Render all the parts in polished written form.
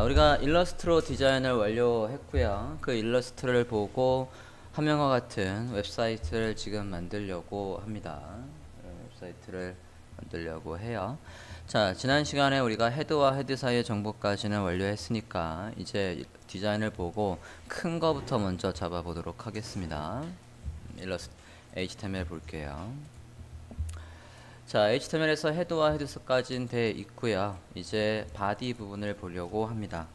우리가 일러스트로 디자인을 완료했고요. 그 일러스트를 보고 화면과 같은 웹사이트를 지금 만들려고 합니다. 웹사이트를 만들려고 해요. 자, 지난 시간에 우리가 헤드와 헤드 사이의 정보까지는 완료했으니까 이제 디자인을 보고 큰 거부터 먼저 잡아보도록 하겠습니다. 일러스트 HTML 볼게요. 자, HTML에서 헤드와 헤드서까지는 돼 있고요. 이제 바디 부분을 보려고 합니다.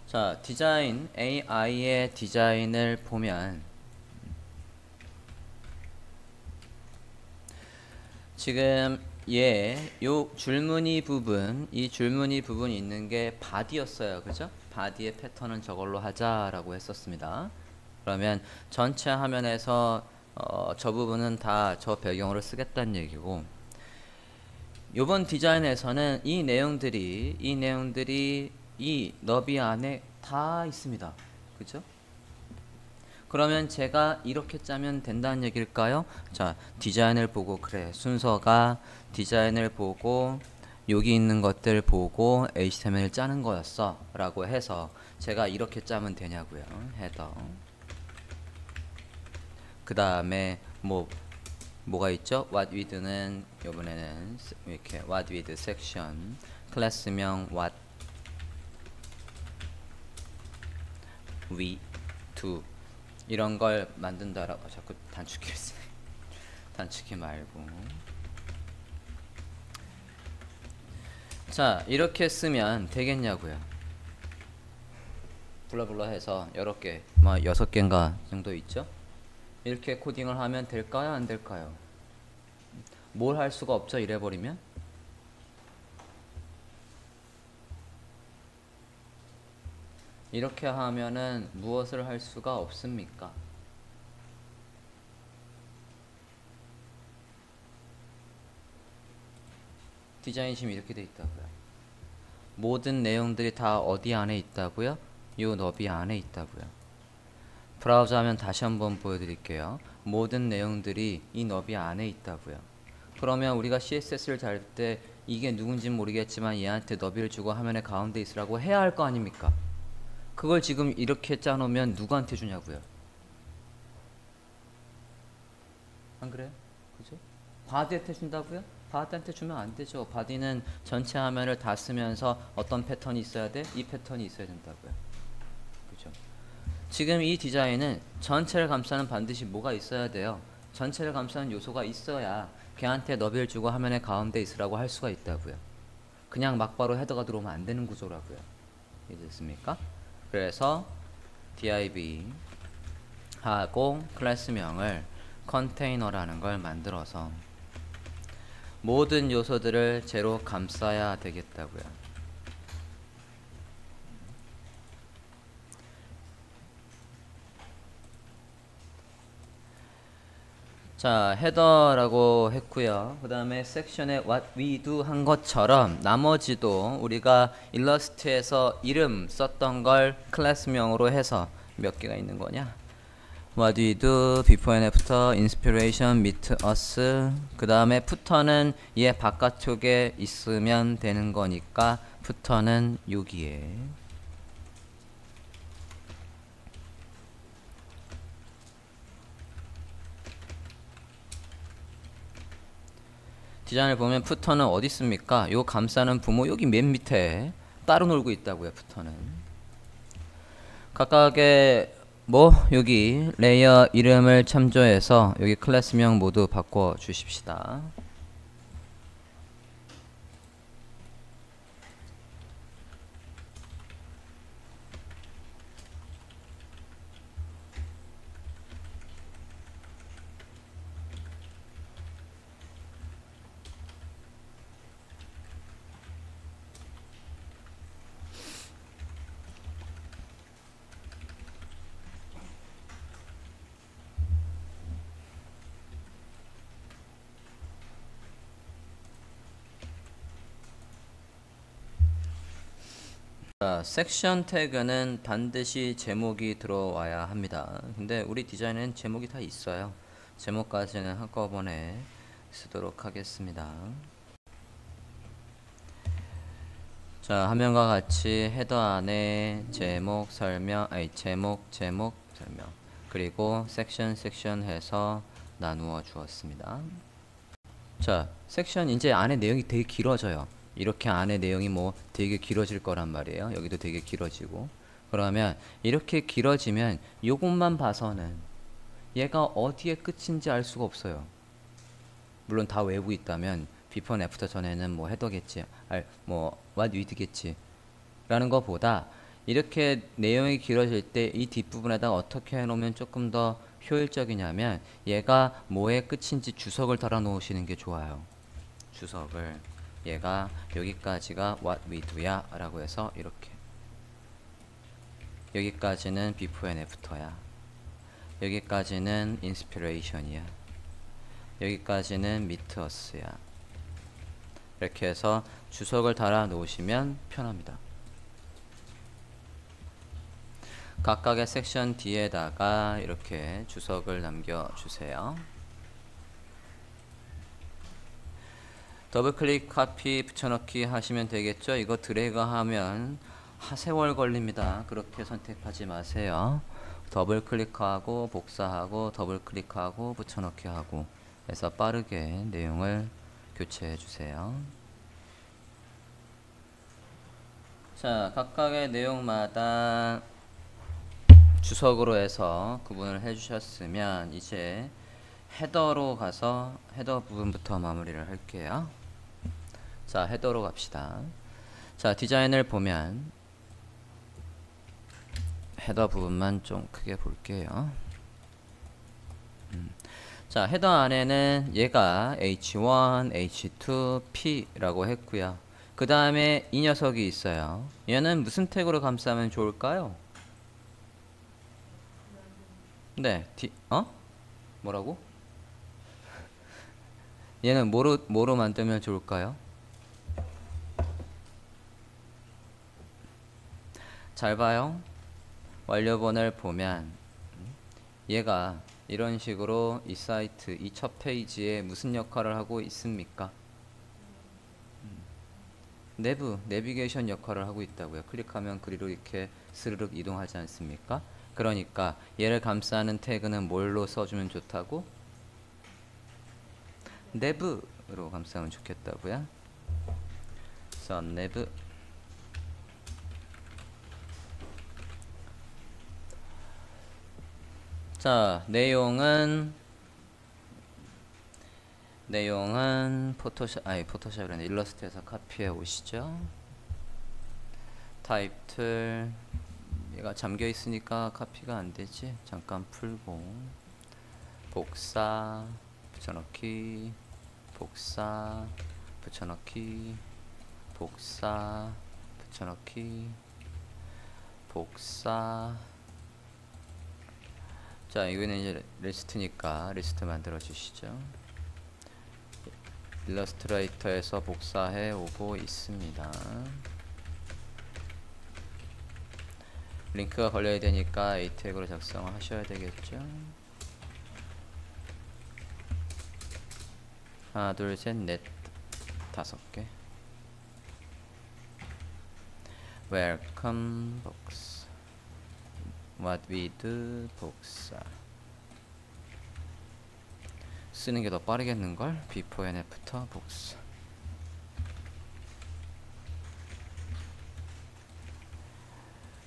자, 디자인 AI의 디자인을 보면 지금 요 줄무늬 부분, 이 줄무늬 부분이 있는 게 바디였어요. 그죠? 바디의 패턴은 저걸로 하자라고 했었습니다. 그러면 전체 화면에서 저 부분은 다 저 배경으로 쓰겠다는 얘기고, 요번 디자인에서는 이 내용들이 이 너비 안에 다 있습니다. 그죠? 그러면 제가 이렇게 짜면 된다는 얘기일까요? 자, 디자인을 보고, 그래, 순서가 디자인을 보고 여기 있는 것들 보고 HTML을 짜는 거였어 라고 해서 제가 이렇게 짜면 되냐고요. 헤더, 그 다음에 뭐가 있죠? what with는 이번에는 이렇게 what with section, 클래스명 what we do, 이런 걸 만든다라고. 자꾸 단축키를 쓰네. 단축키 말고. 자, 이렇게 쓰면 되겠냐고요. 블라블라 해서 여러 개, 뭐 6개인가 정도 있죠? 이렇게 코딩을 하면 될까요? 안 될까요? 뭘 할 수가 없죠? 이래버리면? 이렇게 하면은 무엇을 할 수가 없습니까? 디자인 심이 이렇게 돼 있다고요. 모든 내용들이 다 어디 안에 있다고요? 요 너비 안에 있다고요. 브라우저 하면 다시 한번 보여드릴게요. 모든 내용들이 이 너비 안에 있다고요. 그러면 우리가 CSS를 달 때 이게 누군지는 모르겠지만 얘한테 너비를 주고 화면의 가운데 있으라고 해야 할 거 아닙니까? 그걸 지금 이렇게 짜놓으면 누구한테 주냐고요? 안 그래요? 그죠? 바디한테 준다고요? 바디한테 주면 안 되죠. 바디는 전체 화면을 다 쓰면서 어떤 패턴이 있어야 돼? 이 패턴이 있어야 된다고요. 그죠? 지금 이 디자인은 전체를 감싸는 반드시 뭐가 있어야 돼요? 전체를 감싸는 요소가 있어야 걔한테 너비를 주고 화면의 가운데 있으라고 할 수가 있다고요. 그냥 막바로 헤더가 들어오면 안 되는 구조라고요. 이해됐습니까? 그래서 div 하고 클래스명을 컨테이너라는 걸 만들어서 모든 요소들을 제로 감싸야 되겠다고요. 자, 헤더라고 했고요. 그 다음에 섹션에 what we do 한 것처럼 나머지도 우리가 일러스트에서 이름 썼던 걸 클래스명으로 해서 몇 개가 있는 거냐? what we do, before and after, inspiration, meet us. 그 다음에 푸터는 얘 바깥쪽에 있으면 되는 거니까 푸터는 여기에. 디자인을 보면 푸터는 어디 있습니까? 요 감싸는 부모 여기 맨 밑에 따로 놀고 있다고요. 푸터는 각각의 여기 레이어 이름을 참조해서 여기 클래스명 모두 바꿔 주십시다. 자, 섹션 태그는 반드시 제목이 들어와야 합니다. 근데 우리 디자인은 제목이 다 있어요. 제목까지는 한꺼번에 쓰도록 하겠습니다. 자, 화면과 같이 헤더 안에 제목, 설명, 제목, 설명. 그리고 섹션 해서 나누어 주었습니다. 자, 섹션 이제 안에 내용이 되게 길어져요. 이렇게 안에 내용이 뭐 되게 길어질 거란 말이에요. 여기도 되게 길어지고. 그러면 이렇게 길어지면 요것만 봐서는 얘가 어디에 끝인지 알 수가 없어요. 물론 다 외우고 있다면 비포 애프터 전에는 뭐 헤더겠지, 뭐 what with겠지 라는 것보다 이렇게 내용이 길어질 때 이 뒷부분에다 어떻게 해놓으면 조금 더 효율적이냐면 얘가 뭐의 끝인지 주석을 달아 놓으시는 게 좋아요. 주석을 얘가 여기까지가 what we do야 라고 해서 이렇게, 여기까지는 before and after야, 여기까지는 inspiration이야, 여기까지는 meet us야. 이렇게 해서 주석을 달아 놓으시면 편합니다. 각각의 섹션 뒤에다가 이렇게 주석을 남겨 주세요. 더블 클릭 카피 붙여넣기 하시면 되겠죠. 이거 드래그 하면 세월 걸립니다. 그렇게 선택하지 마세요. 더블 클릭하고 복사하고 더블 클릭하고 붙여넣기 하고 해서 빠르게 내용을 교체해 주세요. 자, 각각의 내용마다 주석으로 해서 구분을 해 주셨으면 이제 헤더로 가서 헤더 부분부터 마무리를 할게요. 자, 헤더로 갑시다. 자, 디자인을 보면 헤더 부분만 좀 크게 볼게요. 자, 헤더 안에는 얘가 H1, H2, P라고 했고요. 그 다음에 이 녀석이 있어요. 얘는 무슨 태그로 감싸면 좋을까요? 네, 뭐라고? 얘는 뭐로 만들면 좋을까요? 잘 봐요. 완료본을 보면 얘가 이런 식으로 이 사이트, 이 첫 페이지에 무슨 역할을 하고 있습니까? 내부, 내비게이션 역할을 하고 있다고요. 클릭하면 그리로 이렇게 스르륵 이동하지 않습니까? 그러니까 얘를 감싸는 태그는 뭘로 써주면 좋다고? 내부로 감싸면 좋겠다고요. 그래서 내부. 자, 내용은 포토샵이라는 일러스트에서 카피해 오시죠. 타입틀, 얘가 잠겨 있으니까 카피가 안 되지. 잠깐 풀고 복사, 붙여넣기, 복사, 붙여넣기, 복사, 붙여넣기, 복사. 자, 이거는 이제 리스트니까 리스트 만들어 주시죠. 일러스트레이터에서 복사해 오고 있습니다. 링크가 걸려야 되니까 A 태그로 작성을 하셔야 되겠죠. 하나, 둘, 셋, 넷, 5개. Welcome box. What we do 복사. 쓰는 게 더 빠르겠는걸? before and after 복사.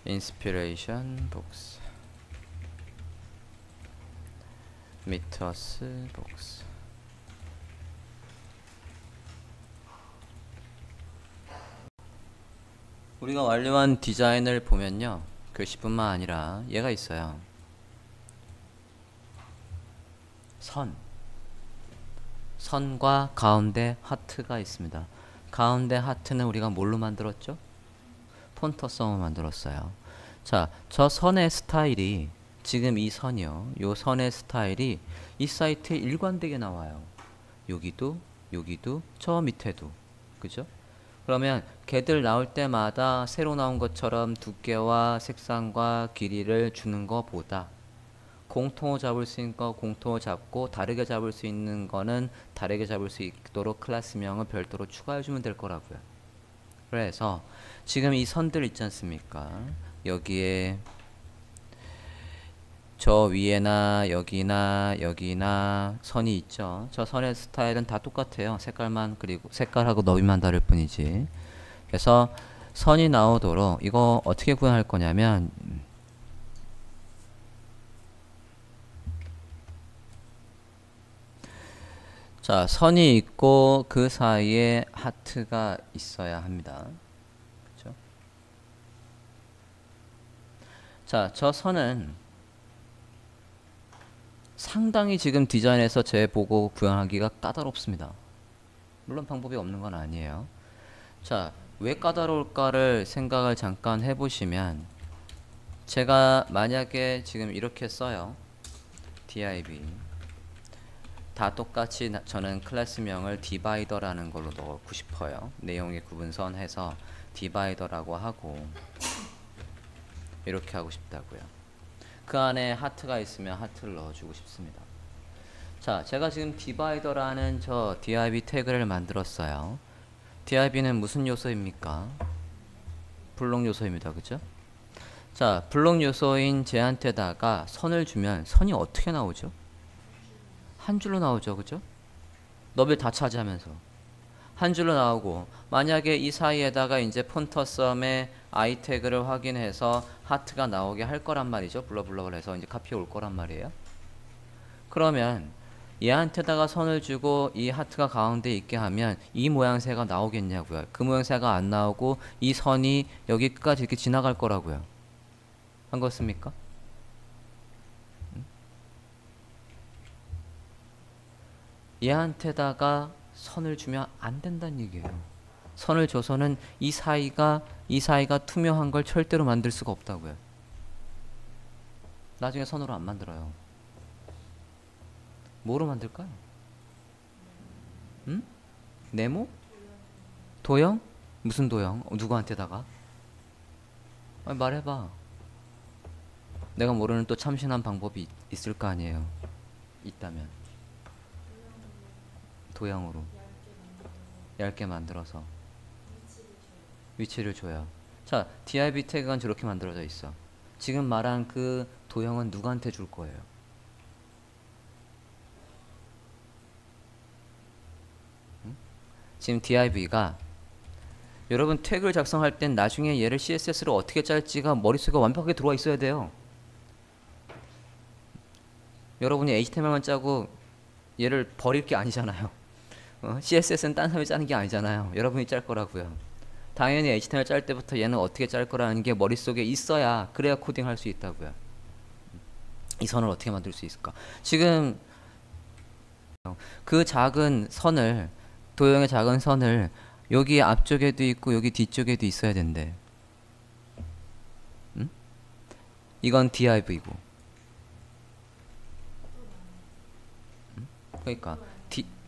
inspiration 복사. meet us 복사. 우리가 완료한 디자인을 보면요, 글씨뿐만 아니라 얘가 있어요. 선과 가운데 하트가 있습니다. 가운데 하트는 우리가 뭘로 만들었죠? 폰터성을 만들었어요. 자, 저 선의 스타일이, 지금 이 선이요, 요 선의 스타일이 이 사이트에 일관되게 나와요. 여기도, 여기도, 저 밑에도. 그죠? 그러면 걔들 나올 때마다 새로 나온 것처럼 두께와 색상과 길이를 주는 것보다 공통을 잡을 수 있는 거 공통을 잡고 다르게 잡을 수 있는 거는 다르게 잡을 수 있도록 클래스명을 별도로 추가해 주면 될 거라고요. 그래서 지금 이 선들 있지 않습니까? 여기에 저 위에나 여기나 여기나 선이 있죠. 저 선의 스타일은 다 똑같아요. 색깔만, 그리고 색깔하고 너비만 다를 뿐이지. 그래서 선이 나오도록 이거 어떻게 구현할 거냐면, 자, 선이 있고 그 사이에 하트가 있어야 합니다. 그렇죠? 자, 저 선은 상당히 지금 디자인에서 제 보고 구현하기가 까다롭습니다. 물론 방법이 없는 건 아니에요. 자, 왜 까다로울까를 생각을 잠깐 해보시면, 제가 만약에 지금 이렇게 써요. div 다 똑같이 저는 클래스명을 디바이더라는 걸로 넣고 싶어요. 내용의 구분선 해서 디바이더라고 하고 이렇게 하고 싶다고요. 그 안에 하트가 있으면 하트를 넣어주고 싶습니다. 자, 제가 지금 디바이더라는 저 div 태그를 만들었어요. div는 무슨 요소입니까? 블록 요소입니다. 그죠? 자, 블록 요소인 쟤한테다가 선을 주면 선이 어떻게 나오죠? 한 줄로 나오죠. 그죠? 너비를 다 차지하면서 한 줄로 나오고, 만약에 이 사이에다가 이제 폰터썸의 i 태그를 확인해서 하트가 나오게 할 거란 말이죠. 블러블러를 해서 이제 카피해 올 거란 말이에요. 그러면 얘한테다가 선을 주고 이 하트가 가운데 있게 하면 이 모양새가 나오겠냐고요. 그 모양새가 안 나오고 이 선이 여기 끝까지 이렇게 지나갈 거라고요. 한 것입니까? 얘한테다가 선을 주면 안 된다는 얘기예요. 선을 줘서는 이 사이가 투명한 걸 절대로 만들 수가 없다고요. 나중에 선으로 안 만들어요. 뭐로 만들까요? 응? 네모? 도형? 무슨 도형? 누구한테다가? 아니, 말해봐. 내가 모르는 또 참신한 방법이 있을 거 아니에요. 있다면. 도형으로 얇게 만들어서 위치를 줘요. 자, div 태그가 저렇게 만들어져 있어. 지금 말한 그 도형은 누구한테 줄 거예요? 응? 지금 div가 여러분 태그를 작성할 땐 나중에 얘를 css로 어떻게 짤지가 머릿속에 완벽하게 들어와 있어야 돼요. 여러분이 HTML만 짜고 얘를 버릴 게 아니잖아요. CSS는 딴 사람이 짜는 게 아니잖아요. 여러분이 짤 거라고요. 당연히 HTML 짤 때부터 얘는 어떻게 짤 거라는 게 머릿속에 있어야, 그래야 코딩할 수 있다고요. 이 선을 어떻게 만들 수 있을까? 지금 그 작은 선을, 도형의 작은 선을 여기 앞쪽에도 있고 여기 뒤쪽에도 있어야 된대. 응? 이건 div이고. 응? 그러니까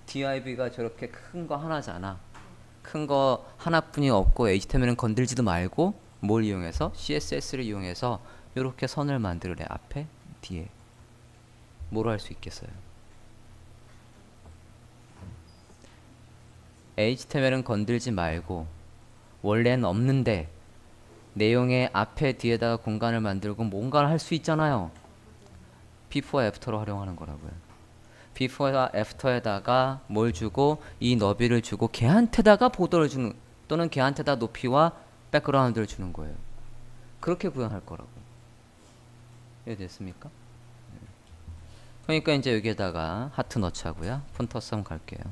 div가 저렇게 큰 거 하나잖아. 큰 거 하나뿐이 없고 HTML은 건들지도 말고 뭘 이용해서? CSS를 이용해서 이렇게 선을 만들래. 앞에, 뒤에. 뭐로 할 수 있겠어요? HTML은 건들지 말고 원래는 없는데 내용의 앞에 뒤에다가 공간을 만들고 뭔가를 할 수 있잖아요. before after로 활용하는 거라고요. before와 after에다가 뭘 주고 이 너비를 주고 걔한테다가 보도를 주는, 또는 걔한테다 높이와 백그라운드를 주는 거예요. 그렇게 구현할 거라고. 이해됐습니까? 그러니까 이제 여기에다가 하트 넣자고요. 폰터썸 갈게요.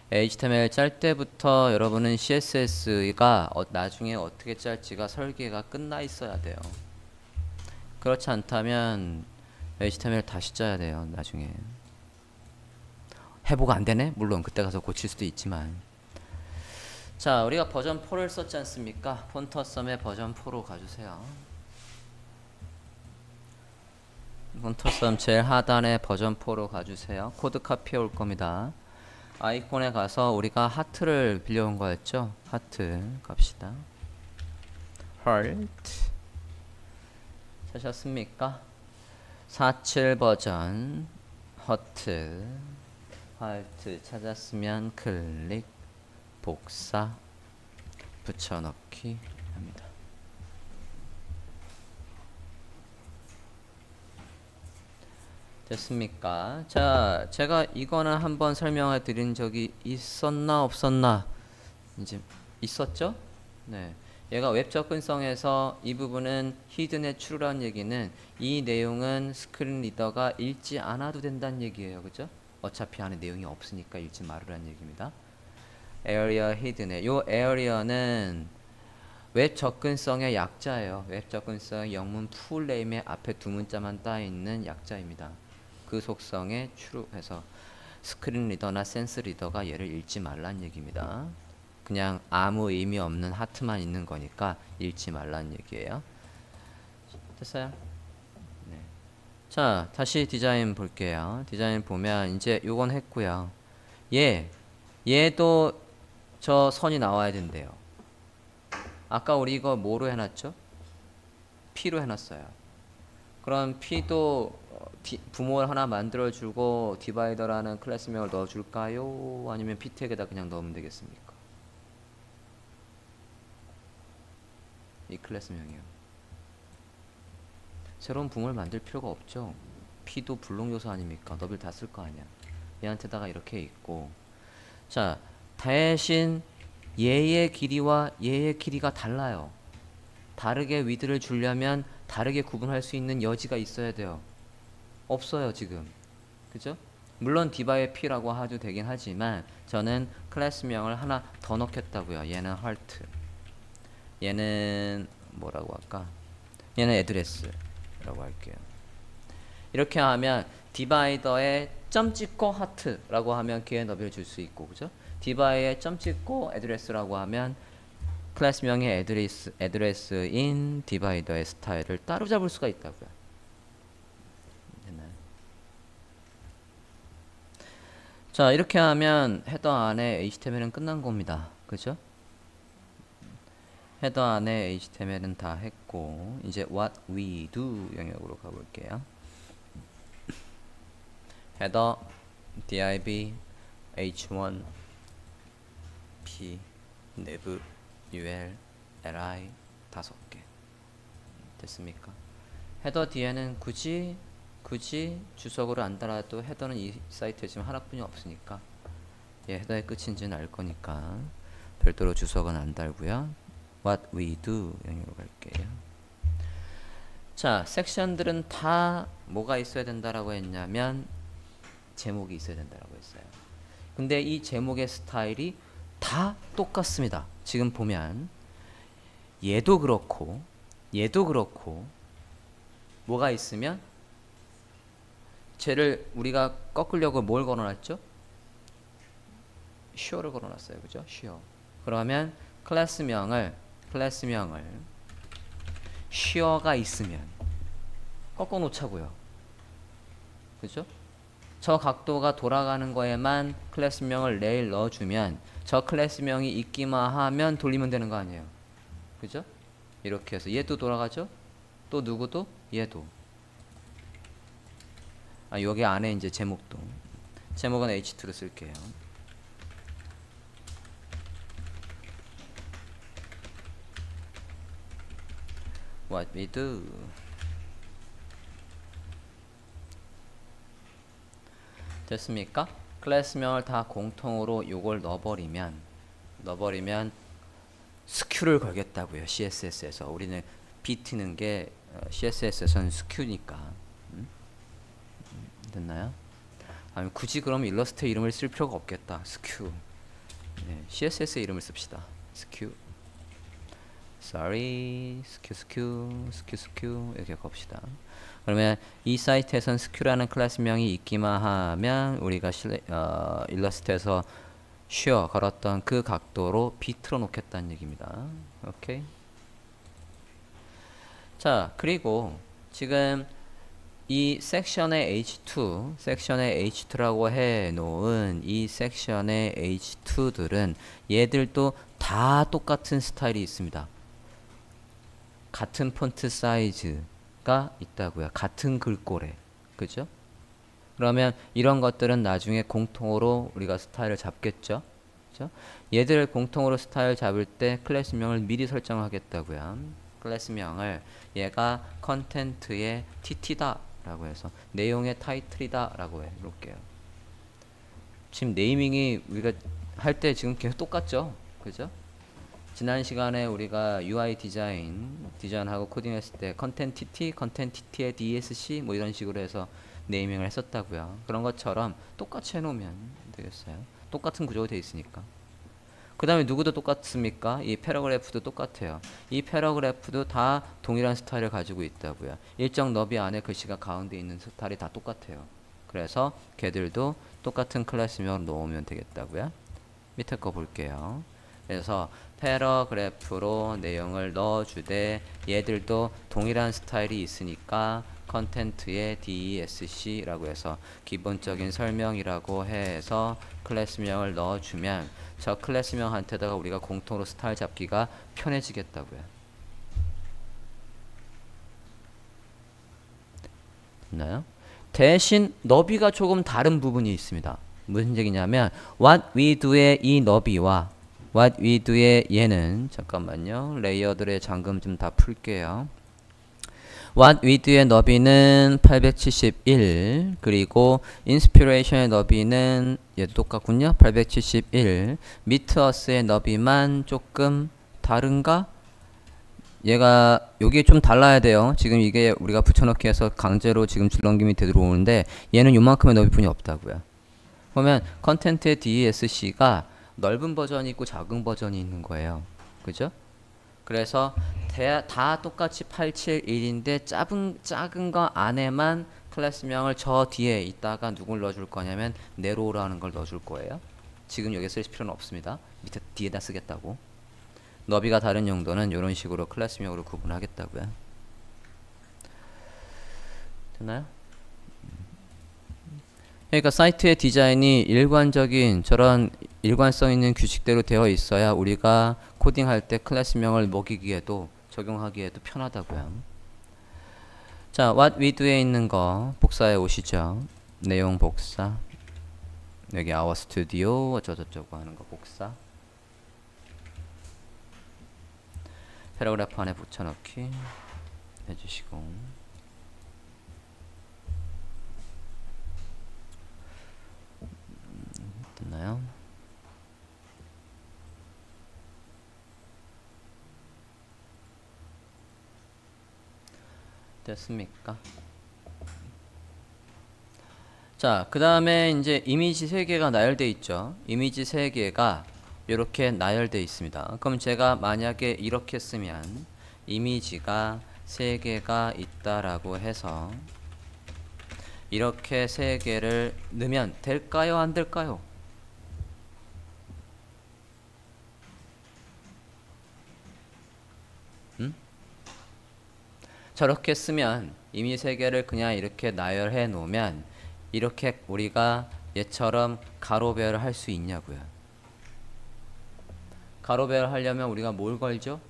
HTML 짤 때부터 여러분은 CSS가 나중에 어떻게 짤지가 설계가 끝나 있어야 돼요. 그렇지 않다면 HTML 다시 짜야 돼요. 나중에 해보가 안 되네? 물론 그때 가서 고칠 수도 있지만. 자, 우리가 버전 4를 썼지 않습니까? 폰터썸의 버전 4로 가주세요. 폰터썸 제일 하단에 버전 4로 가주세요. 코드 카피해 올 겁니다. 아이콘에 가서 우리가 하트를 빌려온 거였죠? 하트 갑시다. heart 찾았습니까? 47 버전 하트 찾았으면 클릭 복사, 붙여넣기 합니다. 됐습니까? 자, 제가 이거는 한번 설명을 드린 적이 있었나 없었나? 이제 있었죠? 네. 얘가 웹 접근성에서 이 부분은 히든의 true라는 얘기는 이 내용은 스크린 리더가 읽지 않아도 된다는 얘기예요. 그죠? 어차피 안에 내용이 없으니까 읽지 말으라는 얘기입니다. area hidden의 요 area는 웹 접근성의 약자예요. 웹 접근성 영문 풀 네임의 앞에 두 문자만 따 있는 약자입니다. 그 속성에 true해서 스크린 리더나 센스 리더가 얘를 읽지 말란 얘기입니다. 그냥 아무 의미 없는 하트만 있는 거니까 읽지 말란 얘기예요. 됐어요? 네. 자, 다시 디자인 볼게요. 디자인 보면 이제 요건 했고요. 얘도 저 선이 나와야 된대요. 아까 우리 이거 뭐로 해놨죠? P로 해놨어요. 그럼 P도 부모를 하나 만들어주고 디바이더라는 클래스명을 넣어줄까요? 아니면 P 태그에다 그냥 넣으면 되겠습니까? 이 클래스명이요. 새로운 부모를 만들 필요가 없죠. P도 불능 요소 아닙니까? 너블 다 쓸 거 아니야. 얘한테다가 이렇게 있고, 자, 대신 얘의 길이와 얘의 길이가 달라요. 다르게 위드를 주려면 다르게 구분할 수 있는 여지가 있어야 돼요. 없어요 지금. 그죠? 물론 디바의 P라고 해도 되긴 하지만 저는 클래스명을 하나 더 넣겠다고요. 얘는 heart, 얘는 뭐라고 할까? 얘는 address라고 할게요. 이렇게 하면 디바이더에 점 찍고 하트라고 하면 기회 너비를 줄 수 있고, 그죠? 디바이에 점 찍고 address라고 하면 클래스명의 address인 디바이더의 스타일을 따로 잡을 수가 있다고요. 됐나요? 자, 이렇게 하면 헤더 안에 HTML은 끝난 겁니다. 그죠? 헤더 안에 HTML은 다 했고, 이제 what we do 영역으로 가볼게요. 헤더 div h1 p nev ul li 5개 됐습니까? 헤더 뒤에는 굳이 주석으로 안 달아도 헤더는 이 사이트에 지금 하나뿐이 없으니까 얘 헤더의 끝인지는 알 거니까 별도로 주석은 안 달고요. what we do 영역으로 갈게요. 자, 섹션들은 다 뭐가 있어야 된다라고 했냐면 제목이 있어야 된다라고 했어요. 근데 이 제목의 스타일이 다 똑같습니다. 지금 보면 얘도 그렇고 뭐가 있으면 쟤를 우리가 꺾으려고 뭘 걸어놨죠? sho를 걸어놨어요. 그죠? show. 그러면 클래스명을 show가 있으면 꺾어 놓자고요. 그죠? 저 각도가 돌아가는 거에만 클래스명을 레일 넣어주면 저 클래스명이 있기만 하면 돌리면 되는 거 아니에요. 그죠? 이렇게 해서 얘도 돌아가죠? 또 누구도? 얘도. 아, 여기 안에 이제 제목도. 제목은 h2로 쓸게요. What we do. 됐습니까? 클래스명을 다 공통으로 요걸 넣어버리면 스큐를 걸겠다고요. CSS에서 우리는 bt는 게 CSS에서는 스큐니까. 됐나요? 아니 굳이 그럼 일러스트 이름을 쓸 필요가 없겠다. 스큐. 네, CSS의 이름을 씁시다. 스큐. sorry, 스큐 이렇게 갑시다. 그러면 이 사이트에선 스큐라는 클래스명이 있기만 하면 우리가 일러스트에서 쉬어 걸었던 그 각도로 비틀어 놓겠다는 얘기입니다. 오케이. 자, 그리고 지금 이 섹션의 H2라고 해 놓은 이 섹션의 H2들은 얘들도 다 똑같은 스타일이 있습니다. 같은 폰트 사이즈가 있다고요. 같은 글꼴에. 그죠? 그러면 이런 것들은 나중에 공통으로 우리가 스타일을 잡겠죠? 그죠? 얘들 공통으로 스타일 잡을 때 클래스명을 미리 설정하겠다고요. 클래스명을 얘가 컨텐트의 TT다 라고 해서 내용의 타이틀이다 라고 해놓을게요. 지금 네이밍이 우리가 할 때 지금 계속 똑같죠? 그죠? 지난 시간에 우리가 UI 디자인하고 코딩했을 때 컨텐트 TT, 컨텐트 TT의 DSC 뭐 이런 식으로 해서 네이밍을 했었다고요. 그런 것처럼 똑같이 해놓으면 되겠어요. 똑같은 구조가 되어 있으니까. 그 다음에 누구도 똑같습니까? 이 패러그래프도 똑같아요. 이 패러그래프도 다 동일한 스타일을 가지고 있다고요. 일정 너비 안에 글씨가 가운데 있는 스타일이 다 똑같아요. 그래서 걔들도 똑같은 클래스명으로 넣으면 되겠다고요. 밑에 거 볼게요. 그래서 패러그래프로 내용을 넣어주되 얘들도 동일한 스타일이 있으니까 컨텐트의 DESC라고 해서 기본적인 설명이라고 해서 클래스명을 넣어주면 저 클래스명한테다가 우리가 공통으로 스타일 잡기가 편해지겠다고요. 됐나요? 대신 너비가 조금 다른 부분이 있습니다. 무슨 얘기냐면 what we do의 이 너비와 what we do의 얘는 잠깐만요. 레이어들의 잠금 좀 다 풀게요. what we do의 너비는 871 그리고 inspiration의 너비는 얘도 똑같군요. 871 meet us의 너비만 조금 다른가? 얘가 여기 좀 달라야 돼요. 지금 이게 우리가 붙여넣기 해서 강제로 지금 줄넘김이 들어오는데 얘는 요만큼의 너비뿐이 없다고요. 그러면 컨텐트의 DESC가 넓은 버전이 있고 작은 버전이 있는 거예요. 그죠? 그래서 다 똑같이 871인데 작은 거 안에만 클래스명을 저 뒤에 있다가 누굴 넣어줄 거냐면 네로우라는 걸 넣어줄 거예요. 지금 여기 쓸 필요는 없습니다. 밑에 뒤에다 쓰겠다고. 너비가 다른 용도는 이런 식으로 클래스명으로 구분하겠다고요. 됐나요? 그러니까 사이트의 디자인이 일관적인 저런 일관성 있는 규칙대로 되어 있어야 우리가 코딩할 때 클래스명을 먹이기에도 적용하기에도 편하다고요. 자, what we do에 있는 거 복사해 오시죠. 내용 복사. 여기 our studio 어쩌저쩌고 하는 거 복사. 패러그래프 안에 붙여넣기 해주시고 됐나요? 됐습니까? 자, 그 다음에 이제 이미지 3개가 나열되어 있죠. 이미지 3개가 이렇게 나열되어 있습니다. 그럼 제가 만약에 이렇게 쓰면 이미지가 3개가 있다라고 해서 이렇게 3개를 넣으면 될까요? 안 될까요? 저렇게 쓰면 이미지 3개를 그냥 이렇게 나열해 놓으면 이렇게 우리가 얘처럼 가로배열을 할 수 있냐고요. 가로배열 하려면 우리가 뭘 걸죠?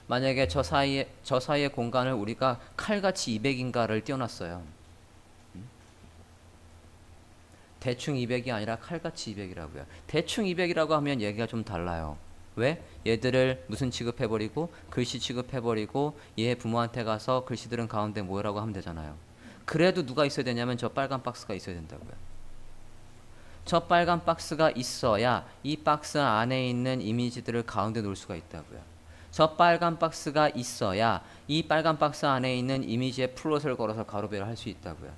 만약에 저 사이의 공간을 우리가 칼같이 200인가를 띄워놨어요. 대충 200이 아니라 칼같이 200이라고요. 대충 200이라고 하면 얘기가 좀 달라요. 왜? 얘들을 무슨 취급해버리고 글씨 취급해버리고 얘 부모한테 가서 글씨들은 가운데 모여라고 하면 되잖아요. 그래도 누가 있어야 되냐면 저 빨간 박스가 있어야 된다고요. 저 빨간 박스가 있어야 이 박스 안에 있는 이미지들을 가운데 놓을 수가 있다고요. 저 빨간 박스가 있어야 이 빨간 박스 안에 있는 이미지에 플롯을 걸어서 가로배를 할 수 있다고요.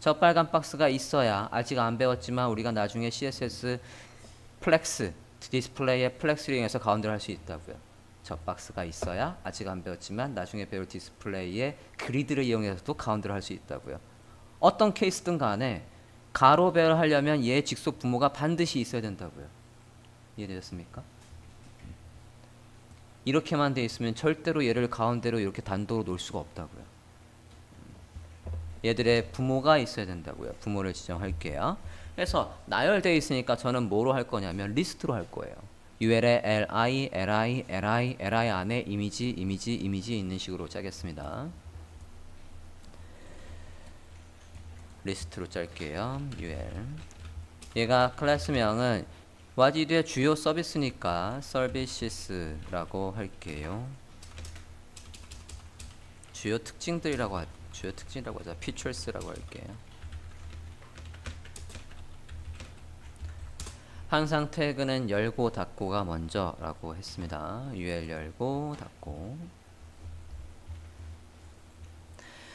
저 빨간 박스가 있어야 아직 안 배웠지만 우리가 나중에 CSS 플렉스 디스플레이에 플렉스를 이용해서 가운데를 할 수 있다고요. 저 박스가 있어야 아직 안 배웠지만 나중에 배울 디스플레이에 그리드를 이용해서도 가운데를 할 수 있다고요. 어떤 케이스든 간에 가로 배열을 하려면 얘 직속 부모가 반드시 있어야 된다고요. 이해되셨습니까? 이렇게만 돼 있으면 절대로 얘를 가운데로 이렇게 단도로 놓을 수가 없다고요. 얘들의 부모가 있어야 된다고요. 부모를 지정할게요. 그래서 나열되어 있으니까 저는 뭐로 할 거냐면 리스트로 할 거예요. UL에 li, li, li, li 안에 이미지 있는 식으로 짜겠습니다. 리스트로 짤게요. UL 얘가 클래스명은 와디드의 주요 서비스니까 서비스라고 할게요. 주요 특징이라고 하자. features라고 할게요. 항상 태그는 열고 닫고가 먼저 라고 했습니다. ul 열고 닫고,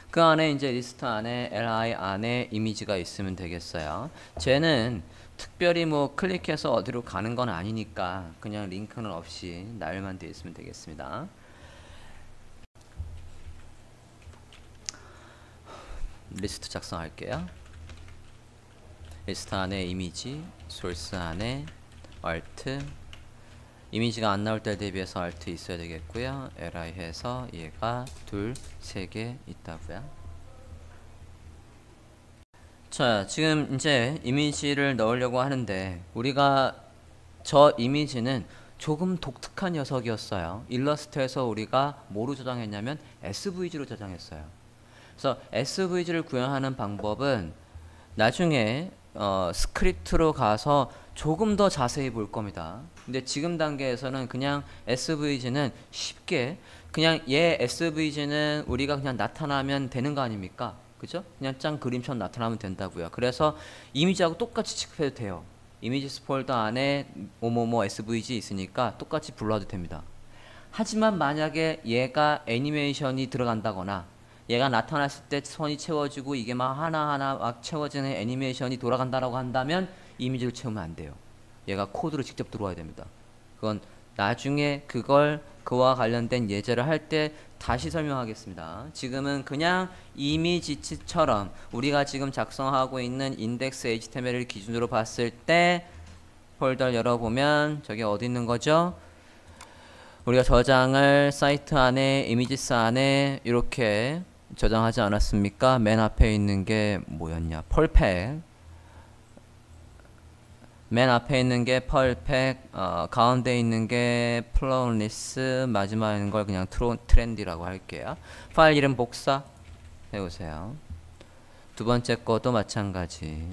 그 안에 이제 리스트 안에 li 안에 이미지가 있으면 되겠어요. 쟤는 특별히 뭐 클릭해서 어디로 가는 건 아니니까 그냥 링크는 없이 나열만 되어 있으면 되겠습니다. 리스트 작성할게요. 리스트 안에 이미지, 소스 안에 alt, 이미지가 안 나올 때 대비해서 alt 있어야 되겠고요. li 해서 얘가 2, 3개 있다고요. 자, 지금 이제 이미지를 넣으려고 하는데 우리가 저 이미지는 조금 독특한 녀석이었어요. 일러스트에서 우리가 뭐로 저장했냐면 SVG로 저장했어요. 그래서 SVG를 구현하는 방법은 나중에 스크립트로 가서 조금 더 자세히 볼 겁니다. 근데 지금 단계에서는 그냥 SVG는 쉽게 그냥 얘 SVG는 우리가 그냥 나타나면 되는 거 아닙니까? 그죠? 그냥 짠 그림처럼 나타나면 된다고요. 그래서 이미지하고 똑같이 취급해도 돼요. 이미지스 폴더 안에 뭐뭐뭐 SVG 있으니까 똑같이 불러도 됩니다. 하지만 만약에 얘가 애니메이션이 들어간다거나 얘가 나타났을 때 선이 채워지고 이게 막 하나하나 막 채워지는 애니메이션이 돌아간다라고 한다면 이미지를 채우면 안 돼요. 얘가 코드로 직접 들어와야 됩니다. 그건 나중에 그와 관련된 예제를 할 때 다시 설명하겠습니다. 지금은 그냥 이미지처럼 우리가 지금 작성하고 있는 인덱스 HTML을 기준으로 봤을 때 폴더를 열어보면 저게 어디 있는 거죠? 우리가 저장을 사이트 안에 이미지스 안에 이렇게 저장하지 않았습니까? 맨 앞에 있는 게 뭐였냐? 펄팩. 맨 앞에 있는 게 펄팩, 가운데 있는 게 플로리스, 마지막에 있는 걸 그냥 트렌디라고 할게요. 파일 이름 복사 해보세요. 두 번째 것도 마찬가지.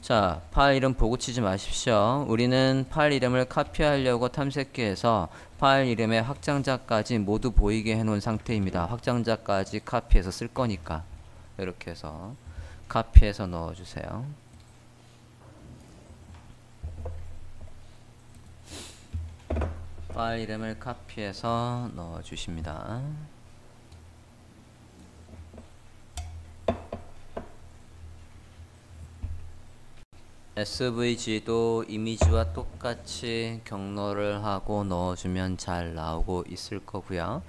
자, 파일 이름 보고 치지 마십시오. 우리는 파일 이름을 카피하려고 탐색기에서 파일 이름의 확장자까지 모두 보이게 해놓은 상태입니다. 확장자까지 카피해서 쓸 거니까 이렇게 해서 카피해서 넣어주세요. 파일 이름을 카피해서 넣어주십니다. SVG도 이미지와 똑같이 경로를 하고 넣어주면 잘 나오고 있을 거고요.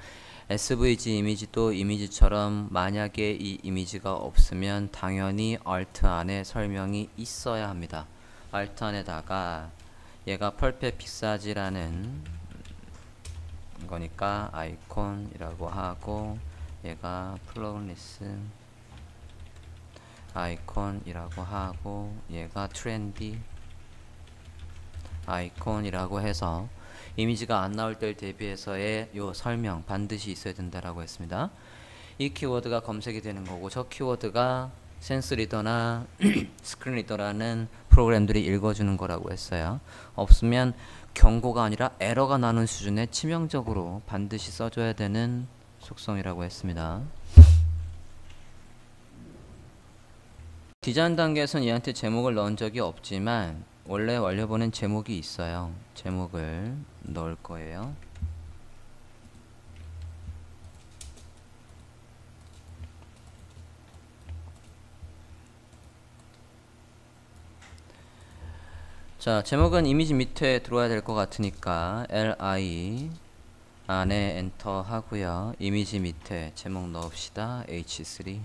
SVG 이미지도 이미지처럼 만약에 이 이미지가 없으면 당연히 alt 안에 설명이 있어야 합니다. alt 안에다가 얘가 펄펫 픽사지라는 거니까 아이콘이라고 하고 얘가 플로리스 아이콘이라고 하고 얘가 트렌디 아이콘이라고 해서 이미지가 안 나올 때를 대비해서의 요 설명 반드시 있어야 된다라고 했습니다. 이 키워드가 검색이 되는 거고 저 키워드가 센스 리더나 스크린 리더라는 프로그램들이 읽어주는 거라고 했어요. 없으면 경고가 아니라 에러가 나는 수준의 치명적으로 반드시 써줘야 되는 속성이라고 했습니다. 디자인 단계에서는 얘한테 제목을 넣은 적이 없지만 원래 원래본엔 제목이 있어요. 제목을 넣을 거예요. 자, 제목은 이미지 밑에 들어와야 될 것 같으니까 li 안에 엔터 하고요. 이미지 밑에 제목 넣읍시다. h3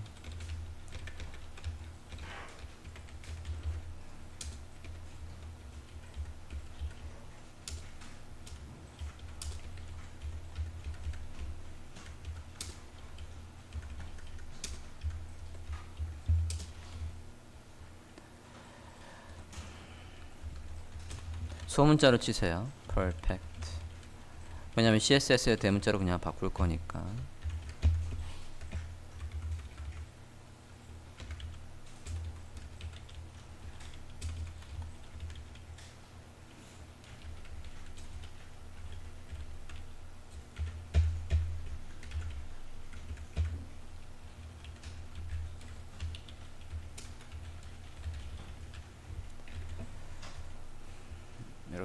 소문자로 치세요. perfect. 왜냐면 CSS의 대문자로 그냥 바꿀 거니까.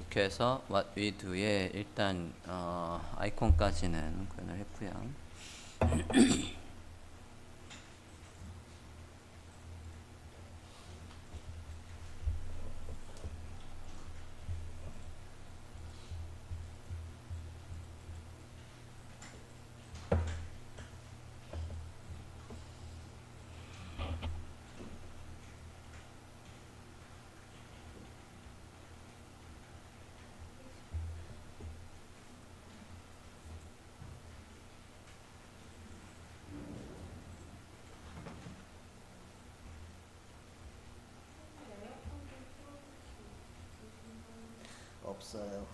이렇게 해서 what we do에 일단 아이콘까지는 구현을 했고요. 없어요.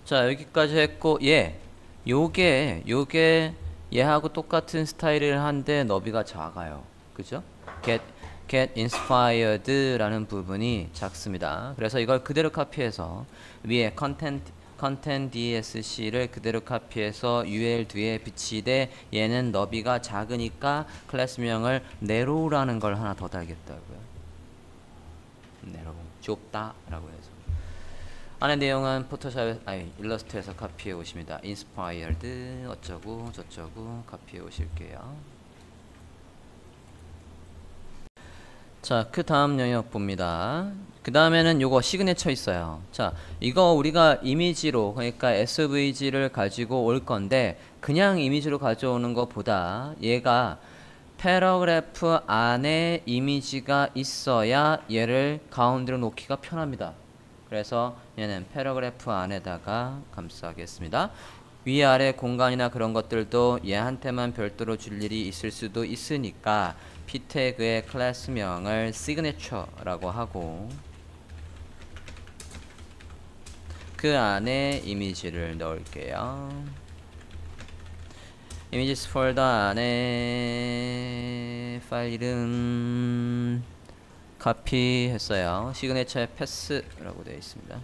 자, 여기까지 했고, 요게 얘하고 똑같은 스타일을 한데 너비가 작아요. 그죠? get inspired라는 부분이 작습니다. 그래서 이걸 그대로 카피해서 위에 content dsc를 그대로 카피해서 ul 뒤에 비치되 얘는 너비가 작으니까 클래스명을 narrow라는 걸 하나 더 달겠다고요. narrow, 좁다라고 해서. 안의 내용은 포토샵 일러스트에서 카피해 오십니다. inspired 어쩌고 저쩌고 카피해 오실게요. 자, 그 다음 영역 봅니다. 그 다음에는 요거 시그네처 있어요. 자, 이거 우리가 이미지로, 그러니까 SVG를 가지고 올 건데 그냥 이미지로 가져오는 것보다 얘가 패러그래프 안에 이미지가 있어야 얘를 가운데로 놓기가 편합니다. 그래서 얘는 패러그래프 안에다가 감싸겠습니다. 위아래 공간이나 그런 것들도 얘한테만 별도로 줄 일이 있을 수도 있으니까 p 태그의 클래스명을 signature라고 하고 그 안에 이미지를 넣을게요. 이미지스 폴더 안에 파일 이름 카피했어요. 시그네처의 패스라고 되어 있습니다.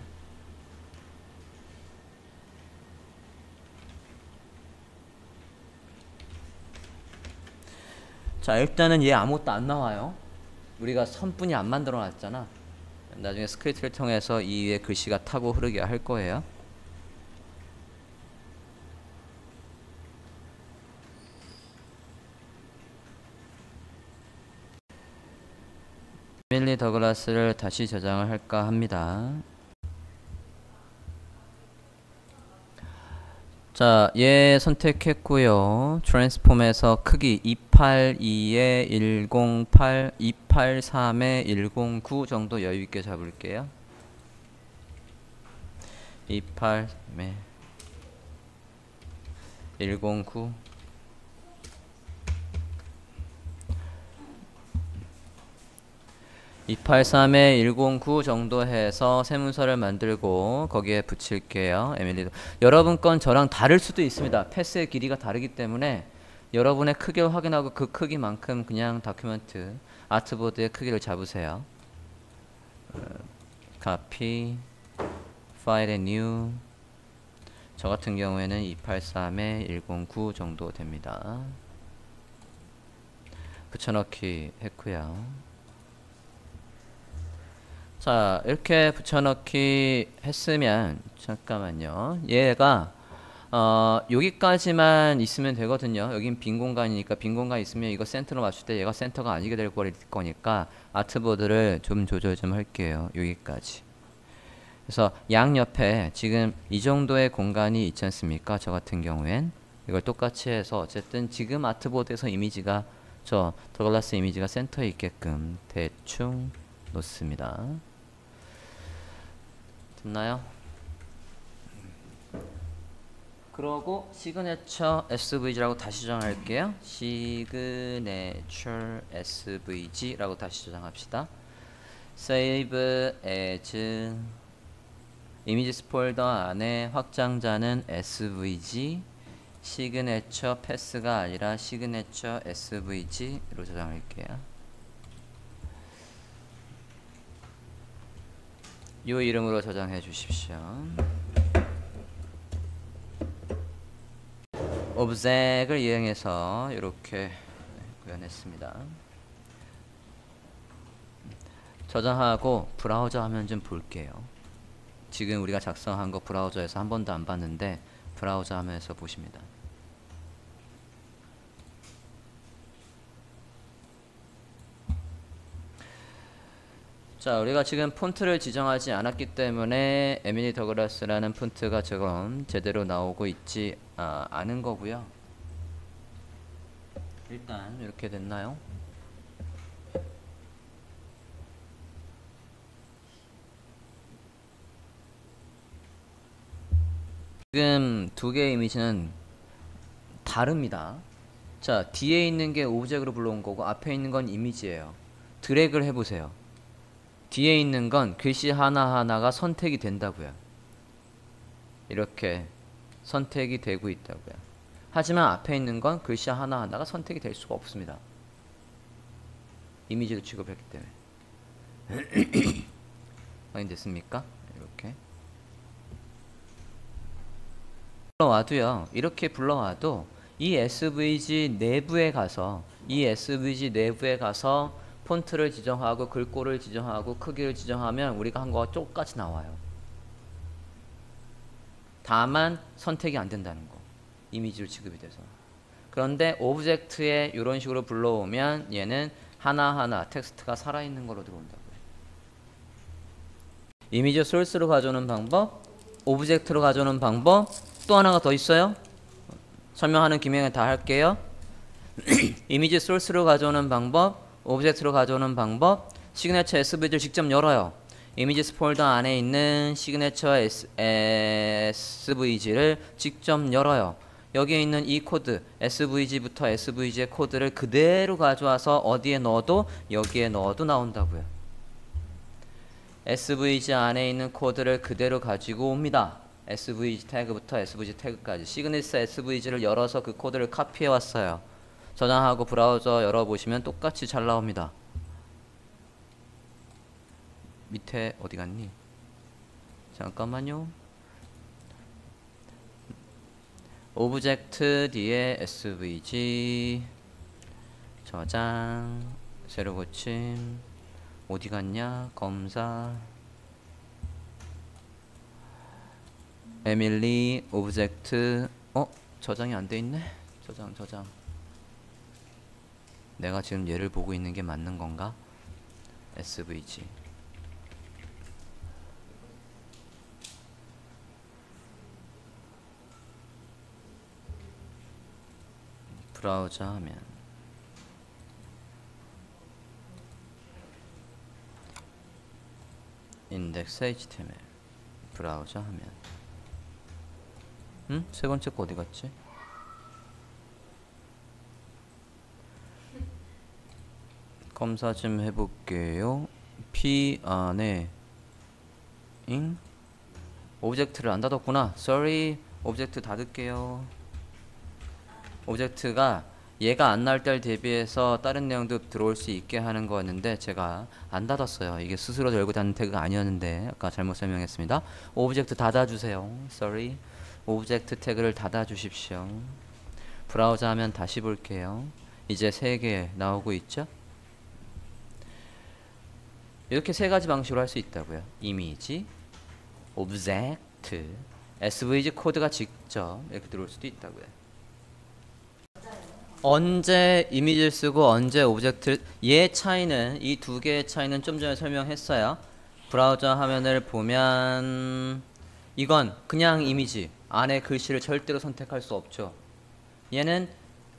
자, 일단은 얘 아무것도 안 나와요. 우리가 선뿐이 안 만들어 놨잖아. 나중에 스크립트를 통해서 이 위에 글씨가 타고 흐르게 할 거예요. 에밀리 더글라스를 다시 저장을 할까 합니다. 자, 얘 선택했고요. 트랜스폼에서 크기 282에 108, 283에 109 정도 여유있게 잡을게요. 283에 109 283에 109 정도 해서 세문서를 만들고 거기에 붙일게요. 에밀리도. 여러분 건 저랑 다를 수도 있습니다. 패스의 길이가 다르기 때문에 여러분의 크기를 확인하고 그 크기만큼 그냥 다큐멘트 아트보드의 크기를 잡으세요. copy, file new. 저 같은 경우에는 283에 109 정도 됩니다. 붙여넣기 했고요. 자, 이렇게 붙여넣기 했으면 잠깐만요. 얘가 여기까지만 있으면 되거든요. 여긴 빈 공간이니까 빈 공간 있으면 이거 센터로 맞출 때 얘가 센터가 아니게 될 거니까 아트보드를 좀 조절 좀 할게요. 여기까지. 그래서 양옆에 지금 이 정도의 공간이 있지 않습니까? 저 같은 경우엔 이걸 똑같이 해서 어쨌든 지금 아트보드에서 이미지가 저 더글라스 이미지가 센터에 있게끔 대충 놓습니다. 됐나요? 그러고 시그네처 SVG라고 다시 저장할게요. 시그네처 SVG라고 다시 저장합시다. Save as 이미지스 폴더 안에 확장자는 SVG 시그네처 패스가 아니라 시그네처 SVG로 저장할게요. 이 이름으로 저장해 주십시오. 오브젝을 이용해서 이렇게 구현했습니다. 저장하고 브라우저 화면 좀 볼게요. 지금 우리가 작성한 거 브라우저에서 한 번도 안 봤는데 브라우저 화면에서 보십니다. 자, 우리가 지금 폰트를 지정하지 않았기 때문에 에밀리 더글라스라는 폰트가 지금 제대로 나오고 있지 않은 거고요. 일단 이렇게 됐나요? 지금 두 개의 이미지는 다릅니다. 자, 뒤에 있는 게 오브젝으로 불러온 거고 앞에 있는 건 이미지예요. 드래그를 해보세요. 뒤에 있는 건 글씨 하나하나가 선택이 된다고요. 이렇게 선택이 되고 있다고요. 하지만 앞에 있는 건 글씨 하나하나가 선택이 될 수가 없습니다. 이미지로 취급했기 때문에. 확인됐습니까? 이렇게 불러와도요. 이렇게 불러와도 이 SVG 내부에 가서 폰트를 지정하고 글꼴을 지정하고 크기를 지정하면 우리가 한 거와 똑같이 나와요. 다만 선택이 안 된다는 거. 이미지로 취급이 돼서. 그런데 오브젝트에 이런 식으로 불러오면 얘는 하나하나 텍스트가 살아있는 걸로 들어온다고요. 이미지 소스로 가져오는 방법, 오브젝트로 가져오는 방법, 또 하나가 더 있어요. 설명하는 김에 다 할게요. 이미지 소스로 가져오는 방법, 오브젝트로 가져오는 방법, 시그네처 SVG를 직접 열어요. 이미지스 폴더 안에 있는 시그네처 SVG를 직접 열어요. 여기에 있는 이 코드, SVG부터 SVG의 코드를 그대로 가져와서 어디에 넣어도 여기에 넣어도 나온다고요. SVG 안에 있는 코드를 그대로 가지고 옵니다. SVG 태그부터 SVG 태그까지 시그니처 SVG를 열어서 그 코드를 카피해 왔어요. 저장하고 브라우저 열어보시면 똑같이 잘 나옵니다. 밑에 어디 갔니? 잠깐만요. 오브젝트 뒤에 SVG 저장 새로 고침 어디 갔냐? 검사 에밀리 오브젝트 저장이 안 돼 있네. 저장 내가 지금 얘를 보고 있는 게 맞는 건가? SVG 브라우저 하면 인덱스 HTML 브라우저 하면 세 번째 거 어디 갔지? 검사 좀 해볼게요. P 안에 오브젝트를 안 닫았구나. Sorry. 오브젝트 닫을게요. 오브젝트가 얘가 안 나올 때를 대비해서 다른 내용도 들어올 수 있게 하는 거였는데 제가 안 닫았어요. 이게 스스로 열고 닫는 태그가 아니었는데 아까 잘못 설명했습니다. 오브젝트 닫아주세요. Sorry. 오브젝트 태그를 닫아주십시오. 브라우저 하면 다시 볼게요. 이제 3개 나오고 있죠? 이렇게 3가지 방식으로 할 수 있다고요. 이미지, 오브젝트, SVG 코드가 직접 이렇게 들어올 수도 있다고요. 언제 이미지를 쓰고 언제 오브젝트를 차이는 이 두 개의 차이는 좀 전에 설명했어요. 브라우저 화면을 보면 이건 그냥 이미지 안에 글씨를 절대로 선택할 수 없죠. 얘는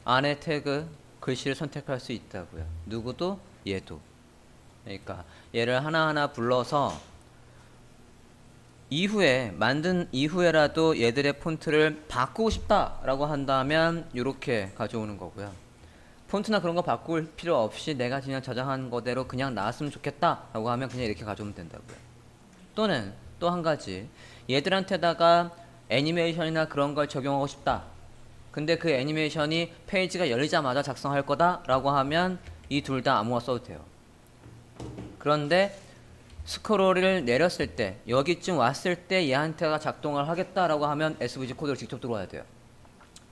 안에 태그 글씨를 선택할 수 있다고요. 누구도 얘도. 그러니까 얘를 하나하나 불러서 이후에 만든 이후에라도 얘들의 폰트를 바꾸고 싶다라고 한다면 이렇게 가져오는 거고요. 폰트나 그런 거 바꿀 필요 없이 내가 그냥 저장한 거대로 그냥 나왔으면 좋겠다라고 하면 그냥 이렇게 가져오면 된다고요. 또는 또 한 가지 얘들한테다가 애니메이션이나 그런 걸 적용하고 싶다. 근데 그 애니메이션이 페이지가 열리자마자 작성할 거다라고 하면 이 둘 다 아무거나 써도 돼요. 그런데 스크롤을 내렸을 때 여기쯤 왔을 때 얘한테가 작동을 하겠다라고 하면 SVG 코드를 직접 들어와야 돼요.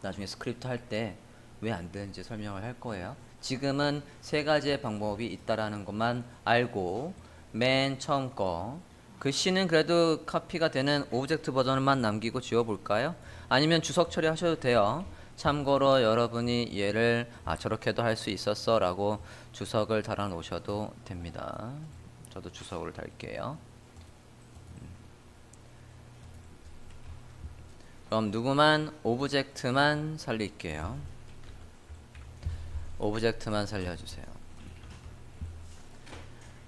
나중에 스크립트 할 때 왜 안 되는지 설명을 할 거예요. 지금은 세 가지의 방법이 있다라는 것만 알고 맨 처음 거 글씨는 그래도 카피가 되는 오브젝트 버전만 남기고 지워볼까요? 아니면 주석 처리하셔도 돼요. 참고로 여러분이 얘를 저렇게도 할 수 있었어 라고 주석을 달아 놓으셔도 됩니다. 저도 주석을 달게요. 그럼 누구만 오브젝트만 살릴게요. 오브젝트만 살려주세요.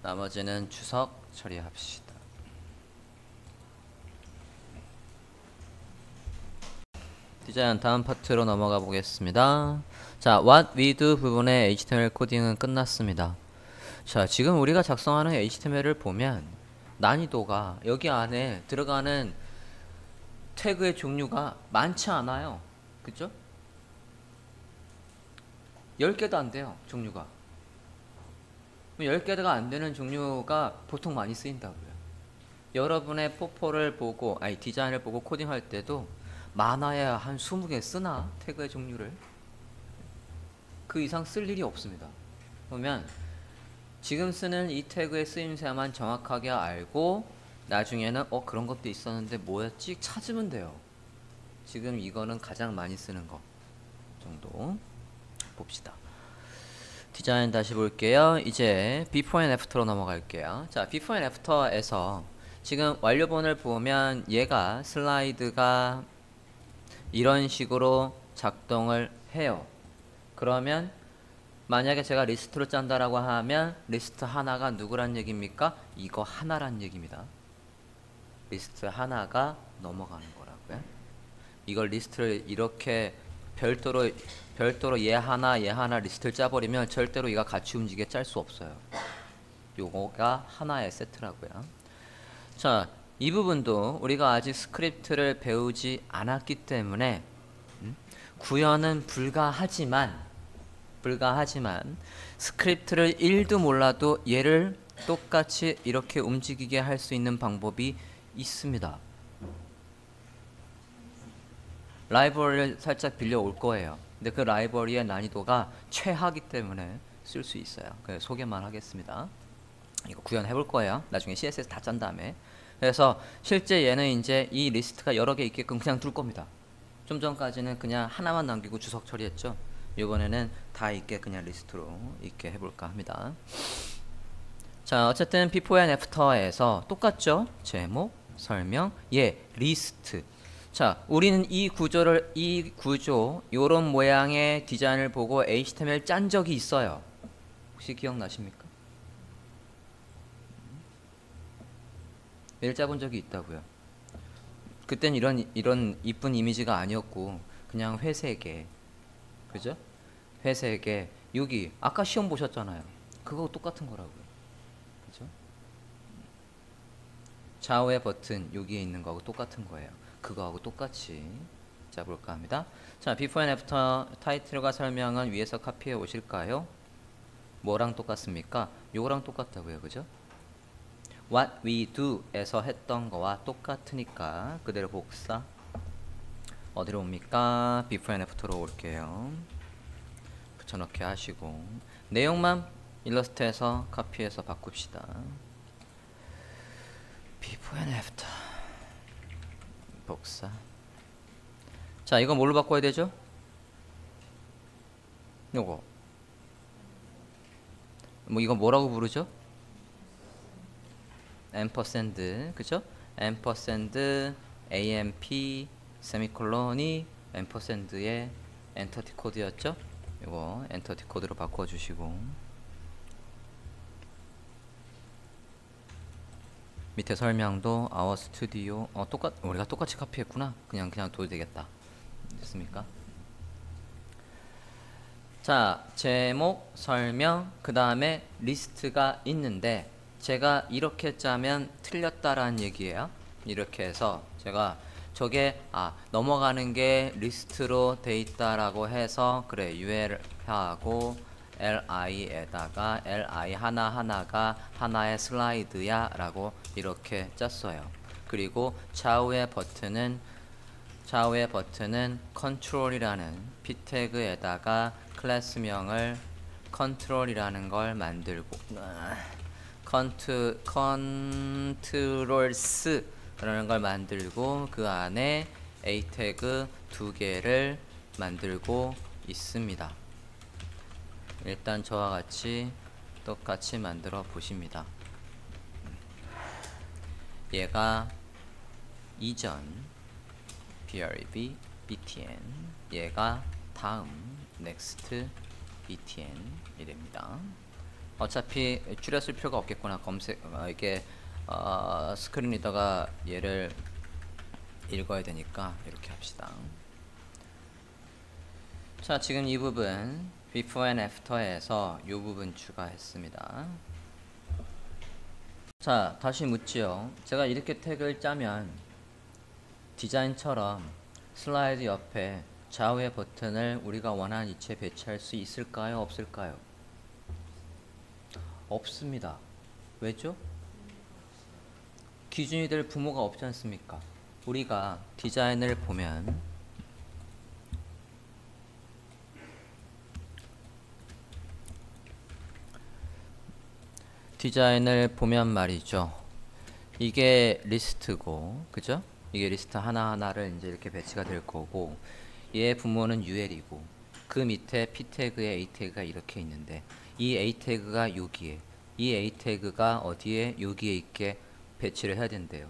나머지는 주석 처리합시다. 디자인 다음 파트로 넘어가 보겠습니다. 자, what we do 부분의 HTML 코딩은 끝났습니다. 자, 지금 우리가 작성하는 HTML을 보면 난이도가 여기 안에 들어가는 태그의 종류가 많지 않아요. 그쵸? 10개도 안 돼요, 종류가. 10개가 안 되는 종류가 보통 많이 쓰인다고요. 여러분의 포포를 보고, 디자인을 보고 코딩할 때도 많아야 한 20개 쓰나? 태그의 종류를. 그 이상 쓸 일이 없습니다. 그러면 지금 쓰는 이 태그의 쓰임새만 정확하게 알고 나중에는 그런 것도 있었는데 뭐였지? 찾으면 돼요. 지금 이거는 가장 많이 쓰는 거 정도 봅시다. 디자인 다시 볼게요. 이제 before and after로 넘어갈게요. 자, before and after에서 지금 완료본을 보면 얘가 슬라이드가 이런 식으로 작동을 해요. 그러면 만약에 제가 리스트로 짠다라고 하면 리스트 하나가 누구란 얘기입니까? 이거 하나란 얘기입니다. 리스트 하나가 넘어가는 거라고요. 이걸 리스트를 이렇게 별도로 얘 하나 리스트를 짜버리면 절대로 얘가 같이 움직여 짤 수 없어요. 요거가 하나의 세트라고요. 자, 이 부분도 우리가 아직 스크립트를 배우지 않았기 때문에 구현은 불가하지만 스크립트를 1도 몰라도 얘를 똑같이 이렇게 움직이게 할 수 있는 방법이 있습니다. 라이브러리를 살짝 빌려올 거예요. 근데 그 라이브러리의 난이도가 최하기 때문에 쓸 수 있어요. 그래서 소개만 하겠습니다. 이거 구현해 볼 거예요. 나중에 CSS 다 짠 다음에. 그래서 실제 얘는 이제 이 리스트가 여러 개 있게끔 그냥 둘 겁니다. 좀 전까지는 그냥 하나만 남기고 주석 처리했죠. 이번에는 다 있게 그냥 리스트로 있게 해볼까 합니다. 자, 어쨌든 before and after에서 똑같죠. 제목, 설명, 리스트. 자, 우리는 이 구조, 요런 모양의 디자인을 보고 HTML 짠 적이 있어요. 혹시 기억나십니까? 얘를 짜본 적이 있다고요. 그땐 이런 이쁜 이미지가 아니었고 그냥 회색에, 그죠? 회색에 여기 아까 시험 보셨잖아요. 그거 똑같은 거라고요. 그죠? 좌우의 버튼 여기에 있는 거하고 똑같은 거예요. 그거하고 똑같이 짜볼까 합니다. 자, before and after 타이틀과 설명은 위에서 카피해 오실까요? 뭐랑 똑같습니까? 요거랑 똑같다고요. 그죠? what we do 에서 했던 거와 똑같으니까 그대로 복사. 어디로 옵니까? before and after로 올게요. 붙여넣기 하시고 내용만 일러스트에서 카피해서 바꿉시다. before and after 복사. 자, 이거 뭘로 바꿔야 되죠? 요거 이거 뭐라고 부르죠? 앰퍼샌드, 그죠? 앰퍼샌드 amp 세미콜론이 앰퍼샌드의 엔터티 코드였죠? 이거 엔터티 코드로 바꿔주시고 밑에 설명도 our studio 우리가 똑같이 카피했구나. 그냥 둬도 되겠다. 됐습니까? 자, 제목, 설명, 그 다음에 리스트가 있는데 제가 이렇게 짜면 틀렸다라는 얘기예요. 이렇게 해서 제가 저게 넘어가는 게 리스트로 돼 있다라고 해서 그래 UL하고 li에다가 li 하나하나가 하나의 슬라이드야 라고 이렇게 짰어요. 그리고 좌우의 버튼은 좌우의 버튼은 컨트롤이라는 p 태그에다가 클래스명을 컨트롤이라는 걸 만들고 컨트롤스라는 걸 만들고 그 안에 a 태그 2개를 만들고 있습니다. 일단 저와 같이 똑같이 만들어 보십니다. 얘가 이전 brb btn, 얘가 다음 next btn 이랍니다. 어차피 줄였을 필요가 없겠구나. 이게 스크린 리더가 얘를 읽어야 되니까 이렇게 합시다. 자, 지금 이 부분 before and after에서 이 부분 추가했습니다. 자, 다시 묻지요. 제가 이렇게 태그를 짜면 디자인처럼 슬라이드 옆에 좌우의 버튼을 우리가 원하는 위치에 배치할 수 있을까요? 없을까요? 없습니다. 왜죠? 기준이 될 부모가 없지 않습니까? 우리가 디자인을 보면 말이죠. 이게 리스트고, 그죠? 이게 리스트 하나하나를 이제 이렇게 배치가 될 거고, 얘 부모는 UL이고, 그 밑에 P 태그에 A 태그가 이렇게 있는데, 이 A 태그가 여기에, 이 A 태그가 어디에? 여기에 있게 배치를 해야 된대요.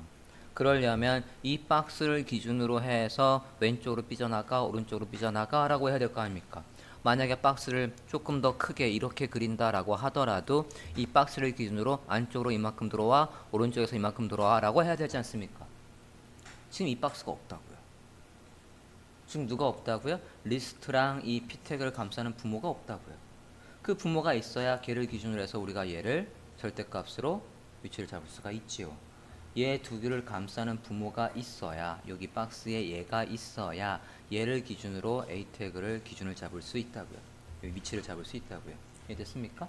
그러려면 이 박스를 기준으로 해서 왼쪽으로 삐져나가, 오른쪽으로 삐져나가 라고 해야 될 거 아닙니까? 만약에 박스를 조금 더 크게 이렇게 그린다라고 하더라도 이 박스를 기준으로 안쪽으로 이만큼 들어와, 오른쪽에서 이만큼 들어와 라고 해야 되지 않습니까? 지금 이 박스가 없다고요. 지금 누가 없다고요? 리스트랑 이 p 태그를 감싸는 부모가 없다고요. 그 부모가 있어야 걔를 기준으로 해서 우리가 얘를 절대값으로 위치를 잡을 수가 있지요. 얘 두 개를 감싸는 부모가 있어야, 여기 박스에 얘가 있어야 얘를 기준으로 A 태그를 기준을 잡을 수 있다고요. 여기 위치를 잡을 수 있다고요. 이해됐습니까?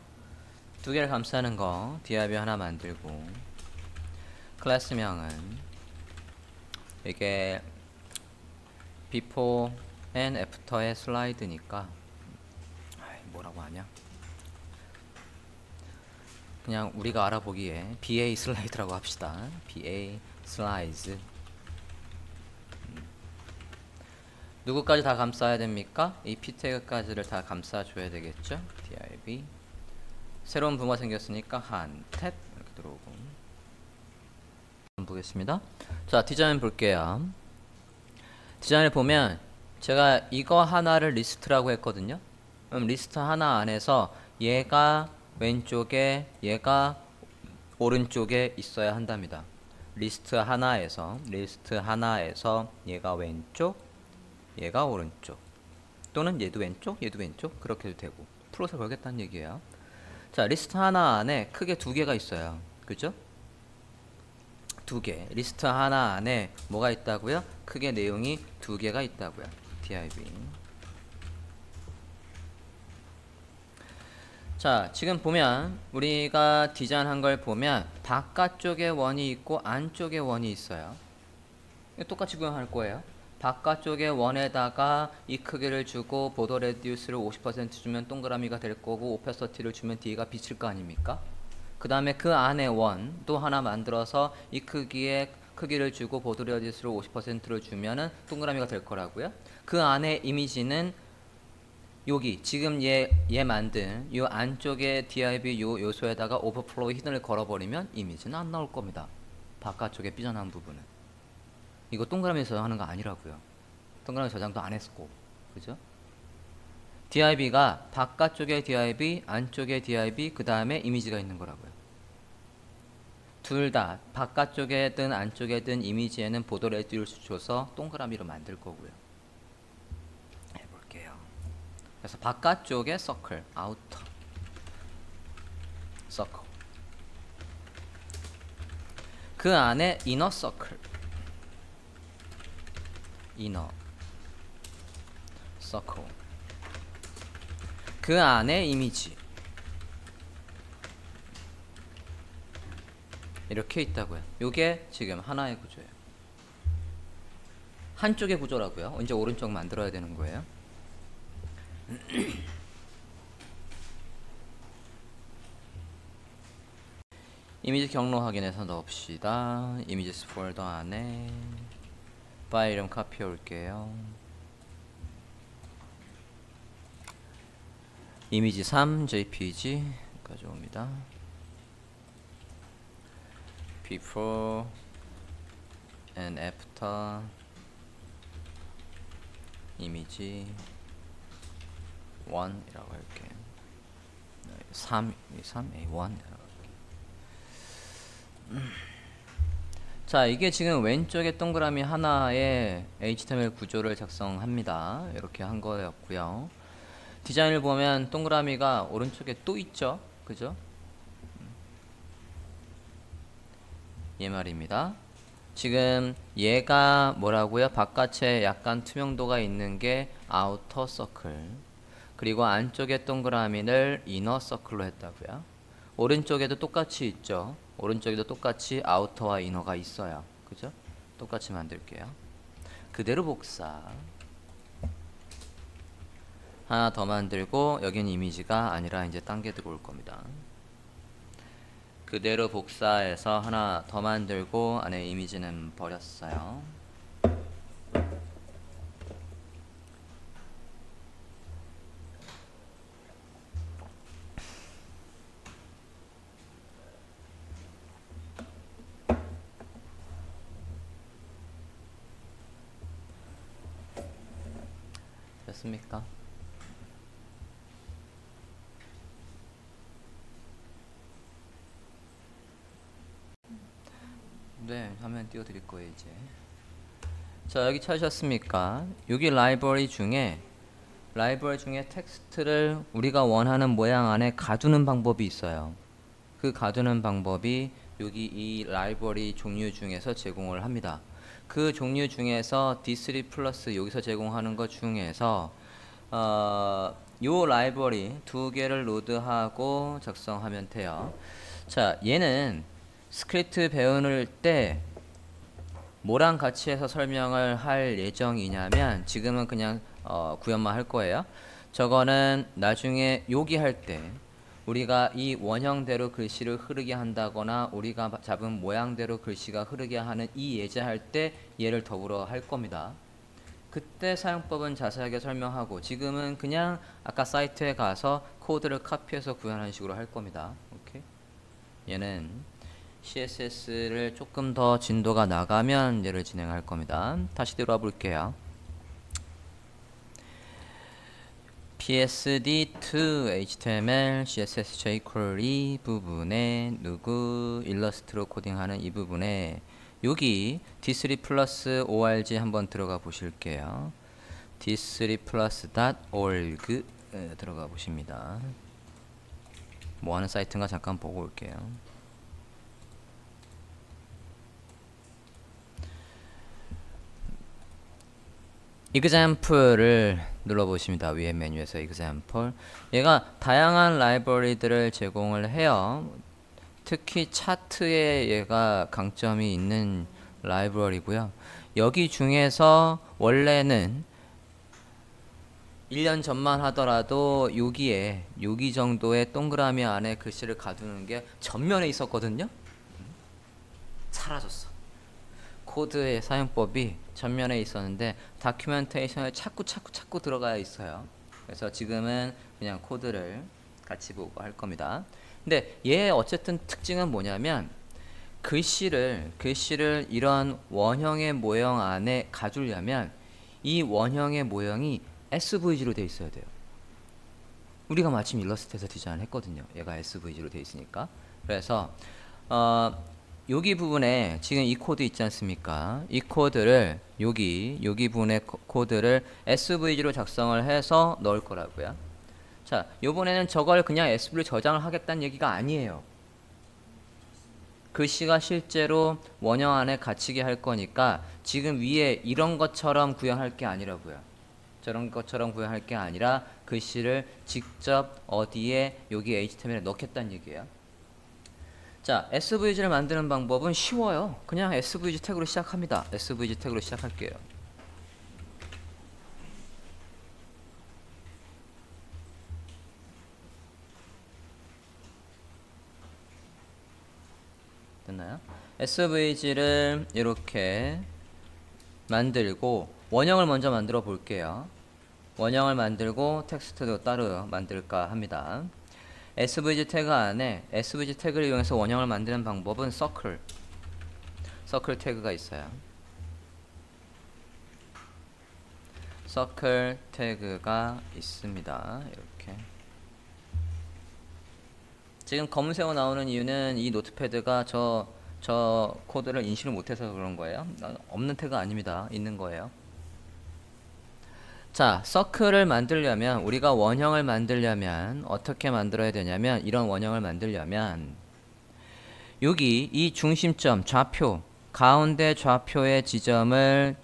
두 개를 감싸는 거 div 하나 만들고, 클래스명은 이게 before and after의 슬라이드니까 뭐라고 하냐, 그냥 우리가 알아보기에 BA 슬라이드라고 합시다. BA 슬라이드. 누구까지 다 감싸야 됩니까? 이 p 태그까지를 다 감싸줘야 되겠죠. div. 새로운 부모가 생겼으니까 한 탭 이렇게 들어오고. 보겠습니다. 자, 디자인 볼게요. 디자인을 보면 제가 이거 하나를 리스트라고 했거든요. 그럼 리스트 하나 안에서 얘가 왼쪽에, 얘가 오른쪽에 있어야 한답니다. 리스트 하나에서 얘가 왼쪽, 얘가 오른쪽, 또는 얘도 왼쪽, 얘도 왼쪽, 그렇게 해도 되고 플롯을 걸겠다는 얘기예요. 자, 리스트 하나 안에 크게 두 개가 있어요. 그죠? 두 개. 리스트 하나 안에 뭐가 있다고요? 크게 내용이 두 개가 있다고요. div. 자, 지금 보면 우리가 디자인한 걸 보면 바깥쪽에 원이 있고 안쪽에 원이 있어요. 똑같이 구현할 거예요. 바깥쪽에 원에다가 이 크기를 주고 보더 레디우스를 50% 주면 동그라미가 될 거고, 오페서티를 주면 D가 비칠 거 아닙니까? 그 다음에 그 안에 원 또 하나 만들어서 이 크기를 주고 보더 레디우스를 50%를 주면은 동그라미가 될 거라고요. 그 안에 이미지는 여기 지금 얘 만든 요 안쪽에 div 요 요소에다가 오버플로우 히든을 걸어버리면 이미지는 안 나올 겁니다. 바깥쪽에 삐져나온 부분은. 이거 동그라미에서 하는 거 아니라고요. 동그라미 저장도 안 했고, 그죠? div가 바깥쪽에 div, 안쪽에 div, 그 다음에 이미지가 있는 거라고요. 둘 다 바깥쪽에든 안쪽에든 이미지에는 보더 레디우스 줘서 동그라미로 만들 거고요. 그래서 바깥쪽에 서클, 아우터 서클, 그 안에 이너 서클, 이너 서클, 그 안에 이미지, 이렇게 있다고요. 요게 지금 하나의 구조예요. 한쪽의 구조라고요. 이제 오른쪽 만들어야 되는 거예요. 이미지 경로 확인해서 넣읍시다. 이미지스 폴더 안에 파일 이름 카피해 올게요. 이미지 3 JPG 가져옵니다. before and after 이미지 1이라고 할게요. 3A1 자, 이게 지금 왼쪽에 동그라미 하나에 HTML 구조를 작성합니다. 이렇게 한 거였고요. 디자인을 보면 동그라미가 오른쪽에 또 있죠, 그죠? 얘 말입니다. 지금 얘가 뭐라고요? 바깥에 약간 투명도가 있는 게 아우터 서클, 그리고 안쪽에 동그라미를 이너 서클로 했다고요. 오른쪽에도 똑같이 있죠. 오른쪽에도 똑같이 아우터와 이너가 있어요. 그죠? 똑같이 만들게요. 그대로 복사. 하나 더 만들고, 여기는 이미지가 아니라 이제 딴 게 들어올 겁니다. 그대로 복사해서 하나 더 만들고, 안에 이미지는 버렸어요. 됐습니까? 네, 화면 띄워드릴 거예요 이제. 자, 여기 찾으셨습니까? 여기 라이브러리 중에 텍스트를 우리가 원하는 모양 안에 가두는 방법이 있어요. 그 가두는 방법이 여기 이 라이브러리 종류 중에서 제공을 합니다. 그 종류 중에서 D3 플러스 여기서 제공하는 것 중에서 요 라이브러리 두 개를 로드하고 작성하면 돼요. 자, 얘는 스크립트 배우는 때 뭐랑 같이 해서 설명을 할 예정이냐면, 지금은 그냥 구현만 할 거예요. 저거는 나중에 여기 할 때 우리가 이 원형대로 글씨를 흐르게 한다거나 우리가 잡은 모양대로 글씨가 흐르게 하는 이 예제할 때 얘를 더불어 할 겁니다. 그때 사용법은 자세하게 설명하고, 지금은 그냥 아까 사이트에 가서 코드를 카피해서 구현하는 식으로 할 겁니다. 오케이? 얘는 CSS를 조금 더 진도가 나가면 얘를 진행할 겁니다. 다시 들어와 볼게요. PSD to HTML, CSS, jQuery 부분에 누구 일러스트로 코딩하는 이 부분에 여기 D3 플러스 org 한번 들어가 보실게요. D3 plus.org 들어가 보십니다. 뭐 하는 사이트인가 잠깐 보고 올게요. example을 눌러보십니다. 위에 메뉴에서 example. 얘가 다양한 라이브러리들을 제공을 해요. 특히 차트에 얘가 강점이 있는 라이브러리고요. 여기 중에서 원래는 1년 전만 하더라도 여기 정도의 동그라미 안에 글씨를 가두는 게 전면에 있었거든요. 사라졌어. 코드의 사용법이 전면에 있었는데 다큐멘테이션에 자꾸 들어가 있어요. 그래서 지금은 그냥 코드를 같이 보고 할 겁니다. 근데 얘의 어쨌든 특징은 뭐냐면, 글씨를 이런 원형의 모형 안에 가두려면 이 원형의 모형이 SVG로 되어 있어야 돼요. 우리가 마침 일러스트에서 디자인을 했거든요. 얘가 SVG로 되어 있으니까. 그래서 여기 부분에 지금 이 코드 있지 않습니까? 이 코드를 여기 부분의 코드를 SVG로 작성을 해서 넣을 거라고요. 자, 요번에는 저걸 그냥 SVG로 저장을 하겠다는 얘기가 아니에요. 글씨가 실제로 원형 안에 갇히게 할 거니까 지금 위에 이런 것처럼 구현할 게 아니라고요. 저런 것처럼 구현할 게 아니라 글씨를 직접 어디에 여기 HTML에 넣겠다는 얘기예요. 자, SVG를 만드는 방법은 쉬워요. 그냥 SVG 태그로 시작합니다. SVG 태그로 시작할게요. 됐나요? SVG를 이렇게 만들고 원형을 먼저 만들어 볼게요. 원형을 만들고 텍스트도 따로 만들까 합니다. SVG 태그 안에 SVG 태그를 이용해서 원형을 만드는 방법은 서클 태그가 있어요. 서클 태그가 있습니다. 이렇게 지금 검은색으로 나오는 이유는 이 노트패드가 저 코드를 인식을 못해서 그런 거예요. 없는 태그 아닙니다. 있는 거예요. 자, 서클을 만들려면 우리가 원형을 만들려면 어떻게 만들어야 되냐면 이런 원형을 만들려면 여기 이 중심점 좌표 가운데 좌표의 지점을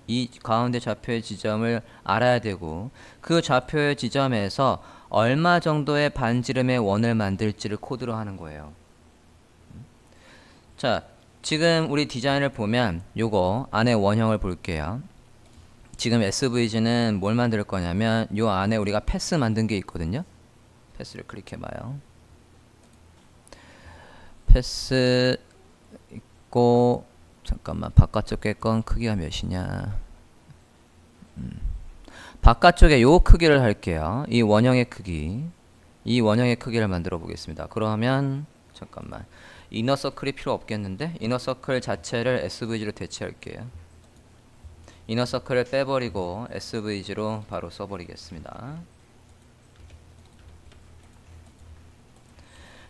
알아야 되고 그 좌표의 지점에서 얼마 정도의 반지름의 원을 만들지를 코드로 하는 거예요. 자, 지금 우리 디자인을 보면 요거 안에 원형을 볼게요. 지금 SVG는 뭘 만들 거냐면 요 안에 우리가 패스 만든 게 있거든요. 패스를 클릭해봐요. 패스 있고 잠깐만 바깥쪽에 건 크기가 몇이냐. 바깥쪽에 요 크기를 할게요. 이 원형의 크기를 만들어 보겠습니다. 그러면 잠깐만 이너서클이 필요 없겠는데 이너서클 자체를 SVG로 대체할게요. 이너서클을 빼버리고 SVG로 바로 써버리겠습니다.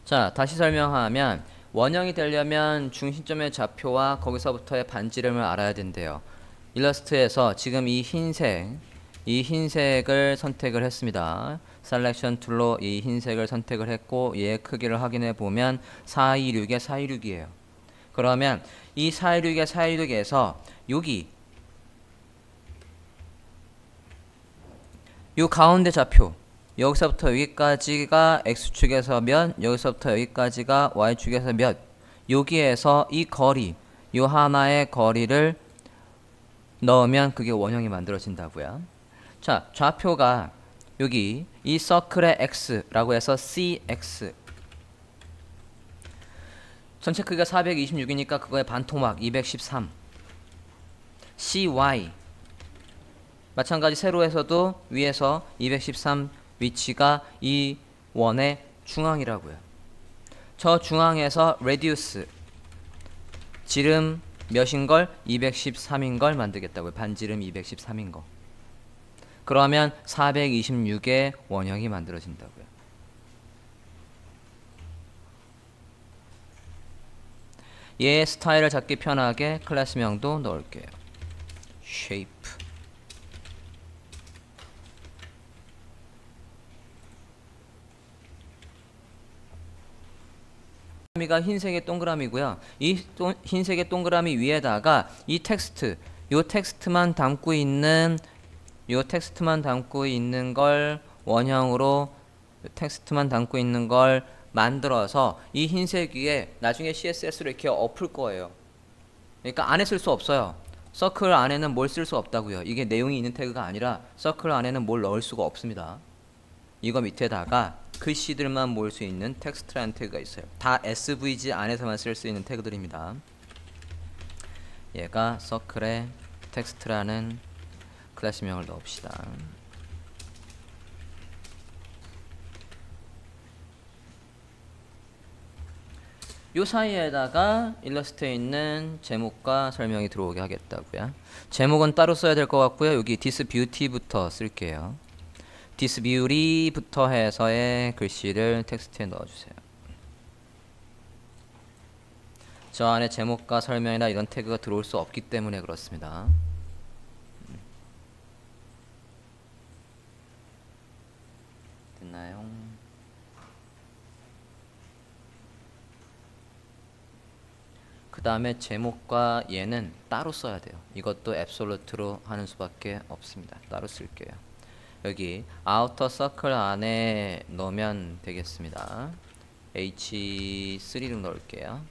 자, 다시 설명하면 원형이 되려면 중심점의 좌표와 거기서부터의 반지름을 알아야 된대요. 일러스트에서 지금 이 흰색을 선택을 했습니다. 셀렉션 툴로 이 흰색을 선택을 했고 얘의 크기를 확인해 보면 426에 426이에요. 그러면 이 426에 426에서 여기 요 가운데 좌표 여기서부터 여기까지가 X축에서 몇, 여기서부터 여기까지가 Y축에서 몇, 여기에서 이 거리, 요 하나의 거리를 넣으면 그게 원형이 만들어진다고요. 자, 좌표가 여기 이 서클의 X라고 해서 CX 전체 크기가 426이니까 그거의 반토막 213 CY 마찬가지 세로에서도 위에서 213 위치가 이 원의 중앙이라고요. 저 중앙에서 레디우스 지름 몇인걸? 213인걸 만들겠다고요. 반지름 213인거. 그러면 426의 원형이 만들어진다고요. 얘의 스타일을 잡기 편하게 클래스명도 넣을게요. shape 가 흰색의 동그라미고요. 이 흰색의 동그라미 위에다가 이 텍스트, 요 텍스트만 담고 있는 걸 원형으로 텍스트만 담고 있는 걸 만들어서 이 흰색 위에 나중에 CSS로 이렇게 엎을 거예요. 그러니까 안에 쓸 수 없어요. 서클 안에는 뭘 쓸 수 없다고요. 이게 내용이 있는 태그가 아니라 서클 안에는 뭘 넣을 수가 없습니다. 이거 밑에다가 글씨들만 모을 수 있는 텍스트라는 태그가 있어요. 다 SVG 안에서만 쓸 수 있는 태그들입니다. 얘가 서클에 텍스트라는 클래스명을 넣읍시다. 요 사이에다가 일러스트에 있는 제목과 설명이 들어오게 하겠다고요. 제목은 따로 써야 될 것 같고요. 여기 this beauty부터 쓸게요. this beauty부터 해서의 글씨를 텍스트에 넣어주세요. 저 안에 제목과 설명이나 이런 태그가 들어올 수 없기 때문에 그렇습니다. 됐나요? 그 다음에 제목과 얘는 따로 써야 돼요. 이것도 앱솔루트로 하는 수밖에 없습니다. 따로 쓸게요. 여기 아우터 서클 안에 넣으면 되겠습니다. H3로 넣을게요.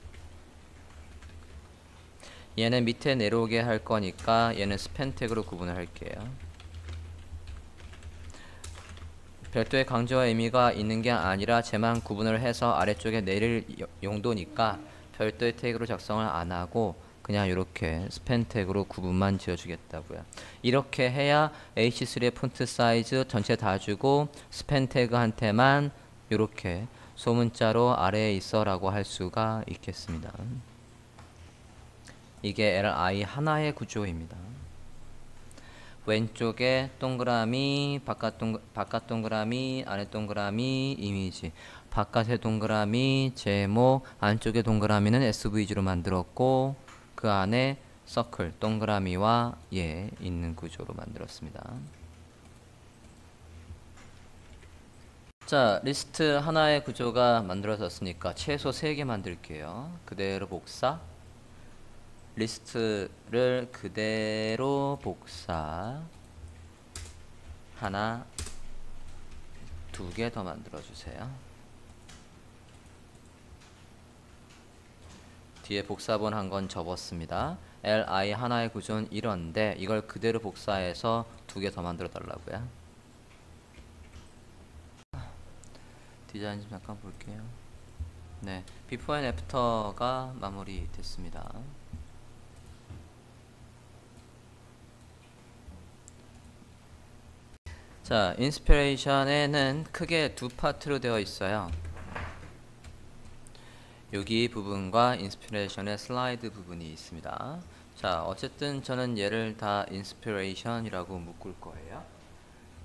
얘는 밑에 내려오게 할 거니까 얘는 스팬 태그로 구분을 할게요. 별도의 강조와 의미가 있는 게 아니라 쟤만 구분을 해서 아래쪽에 내릴 용도니까 별도의 태그로 작성을 안 하고 그냥 이렇게 스팬 태그로 구분만 지어주겠다고요. 이렇게 해야 H3의 폰트 사이즈 전체 다 주고 스팬 태그한테만 이렇게 소문자로 아래에 있어라고 할 수가 있겠습니다. 이게 li 하나의 구조입니다. 왼쪽에 동그라미, 바깥 동그라미, 안에 동그라미, 이미지. 바깥의 동그라미, 제목, 안쪽의 동그라미는 SVG로 만들었고 그 안에 서클, 동그라미와 얘 있는 구조로 만들었습니다. 자, 리스트 하나의 구조가 만들어졌으니까 최소 3개 만들게요. 그대로 복사. 리스트를 그대로 복사. 하나, 2개 더 만들어주세요. 뒤에 복사본 한 건 접었습니다. li 하나의 구조는 이런데 이걸 그대로 복사해서 2개 더 만들어 달라고요. 디자인 좀 잠깐 볼게요. 네, 비포 앤 애프터가 마무리 됐습니다. 자, 인스피레이션에는 크게 두 파트로 되어 있어요. 여기 부분과 인스피레이션의 슬라이드 부분이 있습니다. 자, 어쨌든 저는 얘를 다 인스피레이션이라고 묶을 거예요.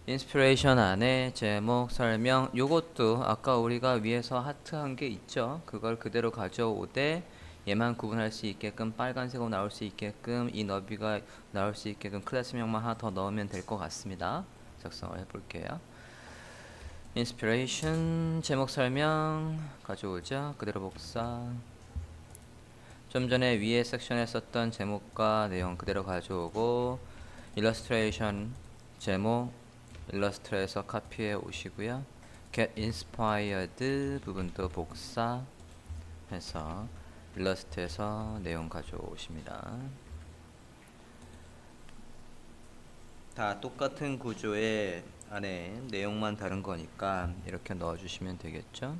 인스피레이션 안에 제목, 설명, 요것도 아까 우리가 위에서 하트 한 게 있죠. 그걸 그대로 가져오되 얘만 구분할 수 있게끔 빨간색으로 나올 수 있게끔 이 너비가 나올 수 있게끔 클래스명만 하나 더 넣으면 될 것 같습니다. 작성을 해볼게요. 인스피레이션 제목 설명 가져오죠. 그대로 복사. 좀 전에 위에 섹션에 썼던 제목과 내용 그대로 가져오고 일러스트레이션 제목 일러스트에서 카피해 오시고요. get inspired 부분도 복사 해서 일러스트에서 내용 가져오십니다. 다 똑같은 구조의 안에 내용만 다른 거니까 이렇게 넣어주시면 되겠죠.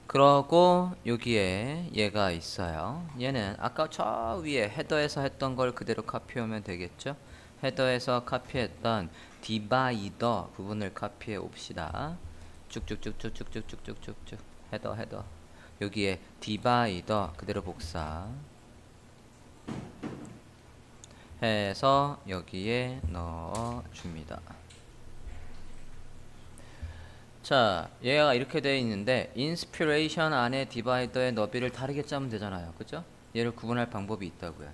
그러고 여기에 얘가 있어요. 얘는 아까 저 위에 헤더에서 했던 걸 그대로 카피하면 되겠죠. 헤더에서 카피했던 디바이더 부분을 카피해 옵시다. 쭉쭉쭉쭉쭉쭉쭉쭉쭉 헤더 여기에 디바이더 그대로 복사 해서 여기에 넣어 줍니다. 자, 얘가 이렇게 되어 있는데 인스피레이션 안에 디바이더의 너비를 다르게 짜면 되잖아요. 그죠? 얘를 구분할 방법이 있다고요.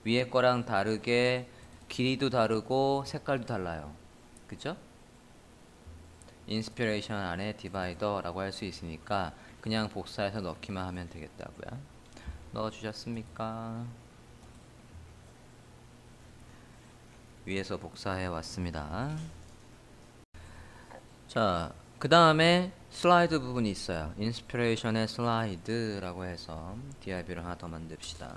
위에 거랑 다르게 길이도 다르고 색깔도 달라요. 그죠? 인스피레이션 안에 디바이더라고 할 수 있으니까 그냥 복사해서 넣기만 하면 되겠다고요. 넣어주셨습니까? 위에서 복사해 왔습니다. 자, 그 다음에 슬라이드 부분이 있어요. 인스피레이션의 슬라이드라고 해서 DIB를 하나 더 만듭시다.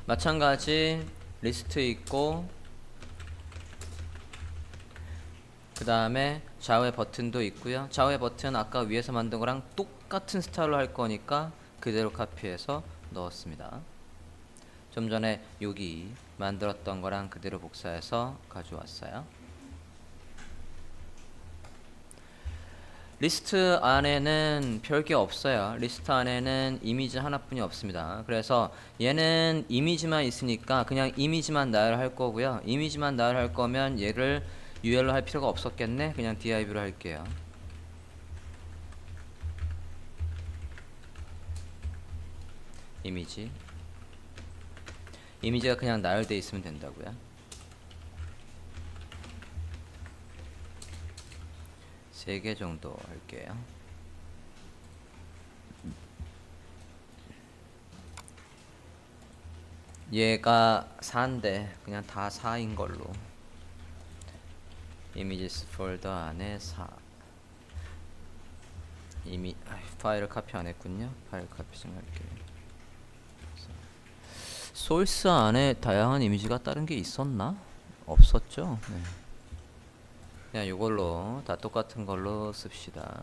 마찬가지 리스트 있고 그 다음에 좌우의 버튼도 있고요. 좌우의 버튼 아까 위에서 만든 거랑 똑같은 스타일로 할 거니까 그대로 카피해서 넣었습니다. 좀 전에 여기 만들었던 거랑 그대로 복사해서 가져왔어요. 리스트 안에는 별게 없어요. 리스트 안에는 이미지 하나뿐이 없습니다. 그래서 얘는 이미지만 있으니까 그냥 이미지만 나열할 거고요. 이미지만 나열할 거면 얘를 UL로 할 필요가 없었겠네. 그냥 DIV로 할게요. 이미지가 그냥 나열되어 있으면 된다고요. 3개 정도 할게요. 얘가 4인데 그냥 다 4인 걸로. 이미지스 폴더 안에 4. 파일을 카피 안 했군요. 파일 카피 좀 할게요. 소스 안에 다양한 이미지가 다른 게 있었나? 없었죠? 네. 그냥 이걸로 다 똑같은 걸로 씁시다.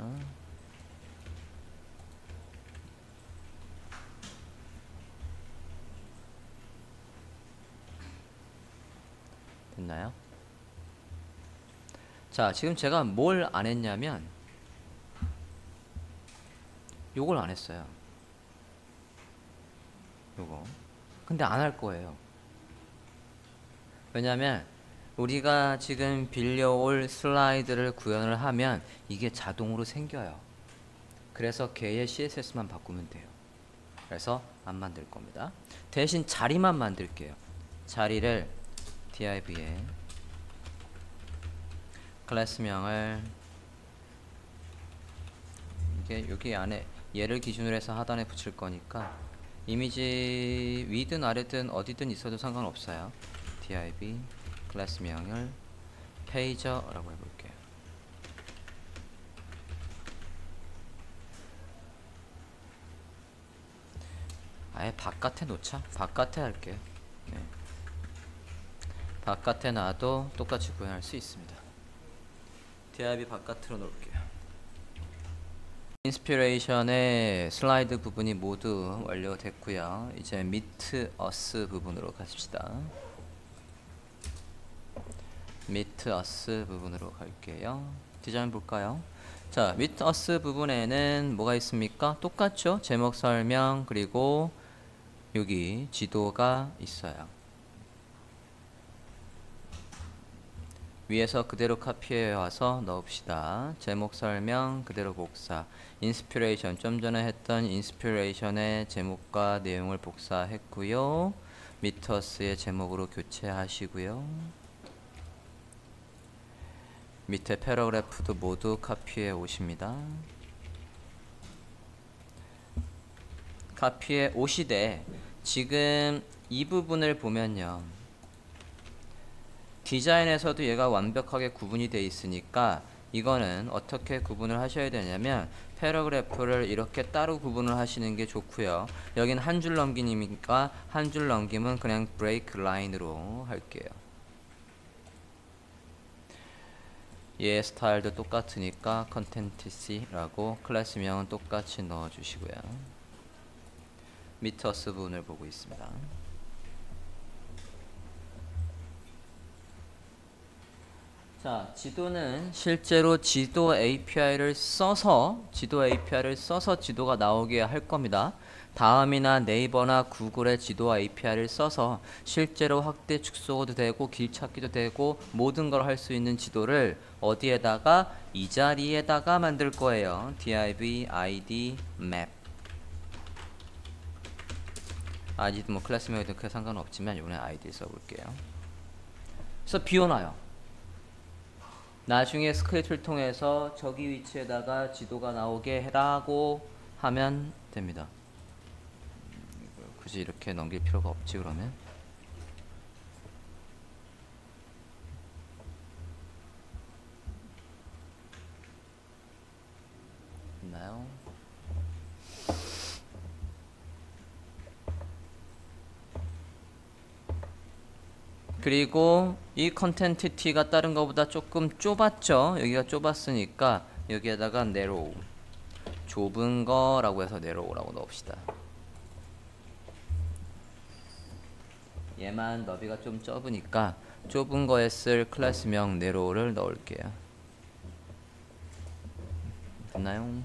됐나요? 자, 지금 제가 뭘 안 했냐면 요걸 안 했어요. 요거. 근데 안 할 거예요. 왜냐면 우리가 지금 빌려올 슬라이드를 구현을 하면 이게 자동으로 생겨요. 그래서 걔의 CSS만 바꾸면 돼요. 그래서 안 만들 겁니다. 대신 자리만 만들게요. 자리를 div에 클래스명을 이게 여기 안에 얘를 기준으로 해서 하단에 붙일 거니까 이미지 위든 아래든 어디든 있어도 상관없어요. div 클래스명을 페이저라고 해볼게요. 아예 바깥에 놓자. 바깥에 할게요. 네. 바깥에 놔도 똑같이 구현할 수 있습니다. div 바깥으로 놓을게요. 인스피레이션의 슬라이드 부분이 모두 완료됐고요. 이제 Meet Us 부분으로 가십시다. Meet Us 부분으로 갈게요. 디자인 볼까요? 자, Meet Us 부분에는 뭐가 있습니까? 똑같죠? 제목 설명 그리고 여기 지도가 있어요. 위에서 그대로 카피해 와서 넣읍시다. 제목 설명 그대로 복사. 인스피레이션 좀 전에 했던 인스피레이션의 제목과 내용을 복사했고요. 미터스의 제목으로 교체하시고요. 밑에 패러그래프도 모두 카피해 오십니다. 카피해 오시되 지금 이 부분을 보면요. 디자인에서도 얘가 완벽하게 구분이 되어 있으니까 이거는 어떻게 구분을 하셔야 되냐면 패러그래프를 이렇게 따로 구분을 하시는 게 좋고요. 여긴 한 줄 넘기니까 한 줄 넘김은 그냥 브레이크 라인으로 할게요. 얘 스타일도 똑같으니까 컨텐티시라고 클래스명은 똑같이 넣어주시고요. 미터스 부분을 보고 있습니다. 자, 지도는 실제로 지도 API를 써서 지도가 나오게 할 겁니다. 다음이나 네이버나 구글의 지도 API를 써서 실제로 확대 축소도 되고 길 찾기도 되고 모든 걸 할 수 있는 지도를 어디에다가 이 자리에다가 만들 거예요. div id map. id도 뭐 클래스명에도 크게 상관없지만 이번에 id 써볼게요. 그래서 비워놔요. 나중에 스크립트를 통해서 저기 위치에다가 지도가 나오게 해라고 하면 됩니다. 굳이 이렇게 넘길 필요가 없지 그러면. 있나요? 그리고 이 컨텐트 T가 다른 것보다 조금 좁았죠. 여기가 좁았으니까 여기에다가 narrow 좁은 거라고 해서 narrow라고 넣읍시다. 얘만 너비가 좀 좁으니까 좁은 거에 쓸 클래스명 narrow를 넣을게요. 됐나요?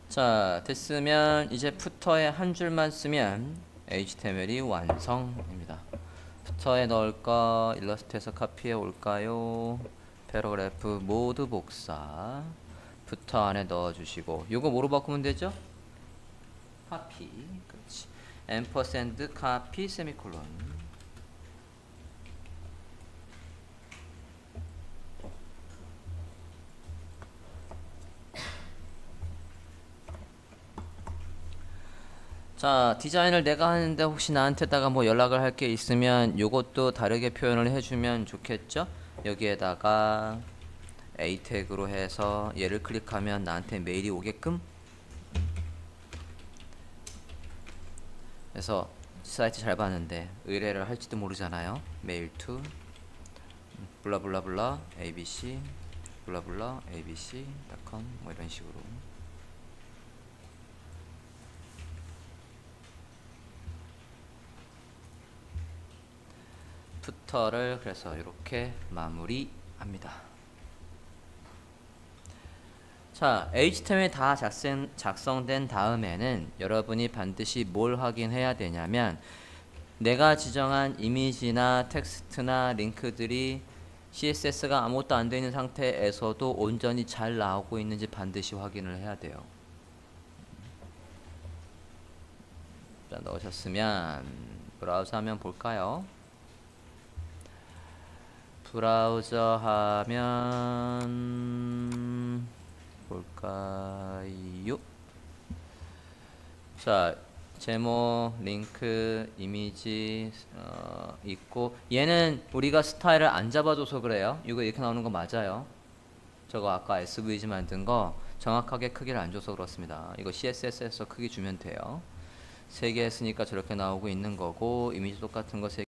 자, 됐으면 이제 푸터에 한 줄만 쓰면 HTML이 완성입니다. 푸터에 넣을까? 일러스트에서 카피해 올까요? 패러그래프 모두 복사. 푸터 안에 넣어주시고 요거 뭐로 바꾸면 되죠? 카피. 그렇지. 앰퍼샌드 카피 세미콜론. 자, 디자인을 내가 하는데 혹시 나한테다가 뭐 연락을 할 게 있으면 요것도 다르게 표현을 해주면 좋겠죠? 여기에다가 A 태그로 해서 얘를 클릭하면 나한테 메일이 오게끔. 그래서 사이트 잘 봤는데 의뢰를 할지도 모르잖아요. 메일 to 블라블라블라 abc 블라블라 abc.com 뭐 이런 식으로. 푸터를 그래서 이렇게 마무리합니다. 자, HTML이 다 작성된 다음에는 여러분이 반드시 뭘 확인해야 되냐면 내가 지정한 이미지나 텍스트나 링크들이 CSS가 아무것도 안 되어 있는 상태에서도 온전히 잘 나오고 있는지 반드시 확인을 해야 돼요. 자, 넣으셨으면 브라우저 하면 볼까요? 브라우저 하면 볼까요? 자, 제목, 링크, 이미지 있고 얘는 우리가 스타일을 안 잡아줘서 그래요. 이거 이렇게 나오는 거 맞아요. 저거 아까 SVG 만든 거 정확하게 크기를 안 줘서 그렇습니다. 이거 CSS에서 크기 주면 돼요. 3개 했으니까 저렇게 나오고 있는 거고 이미지 똑같은 거 3개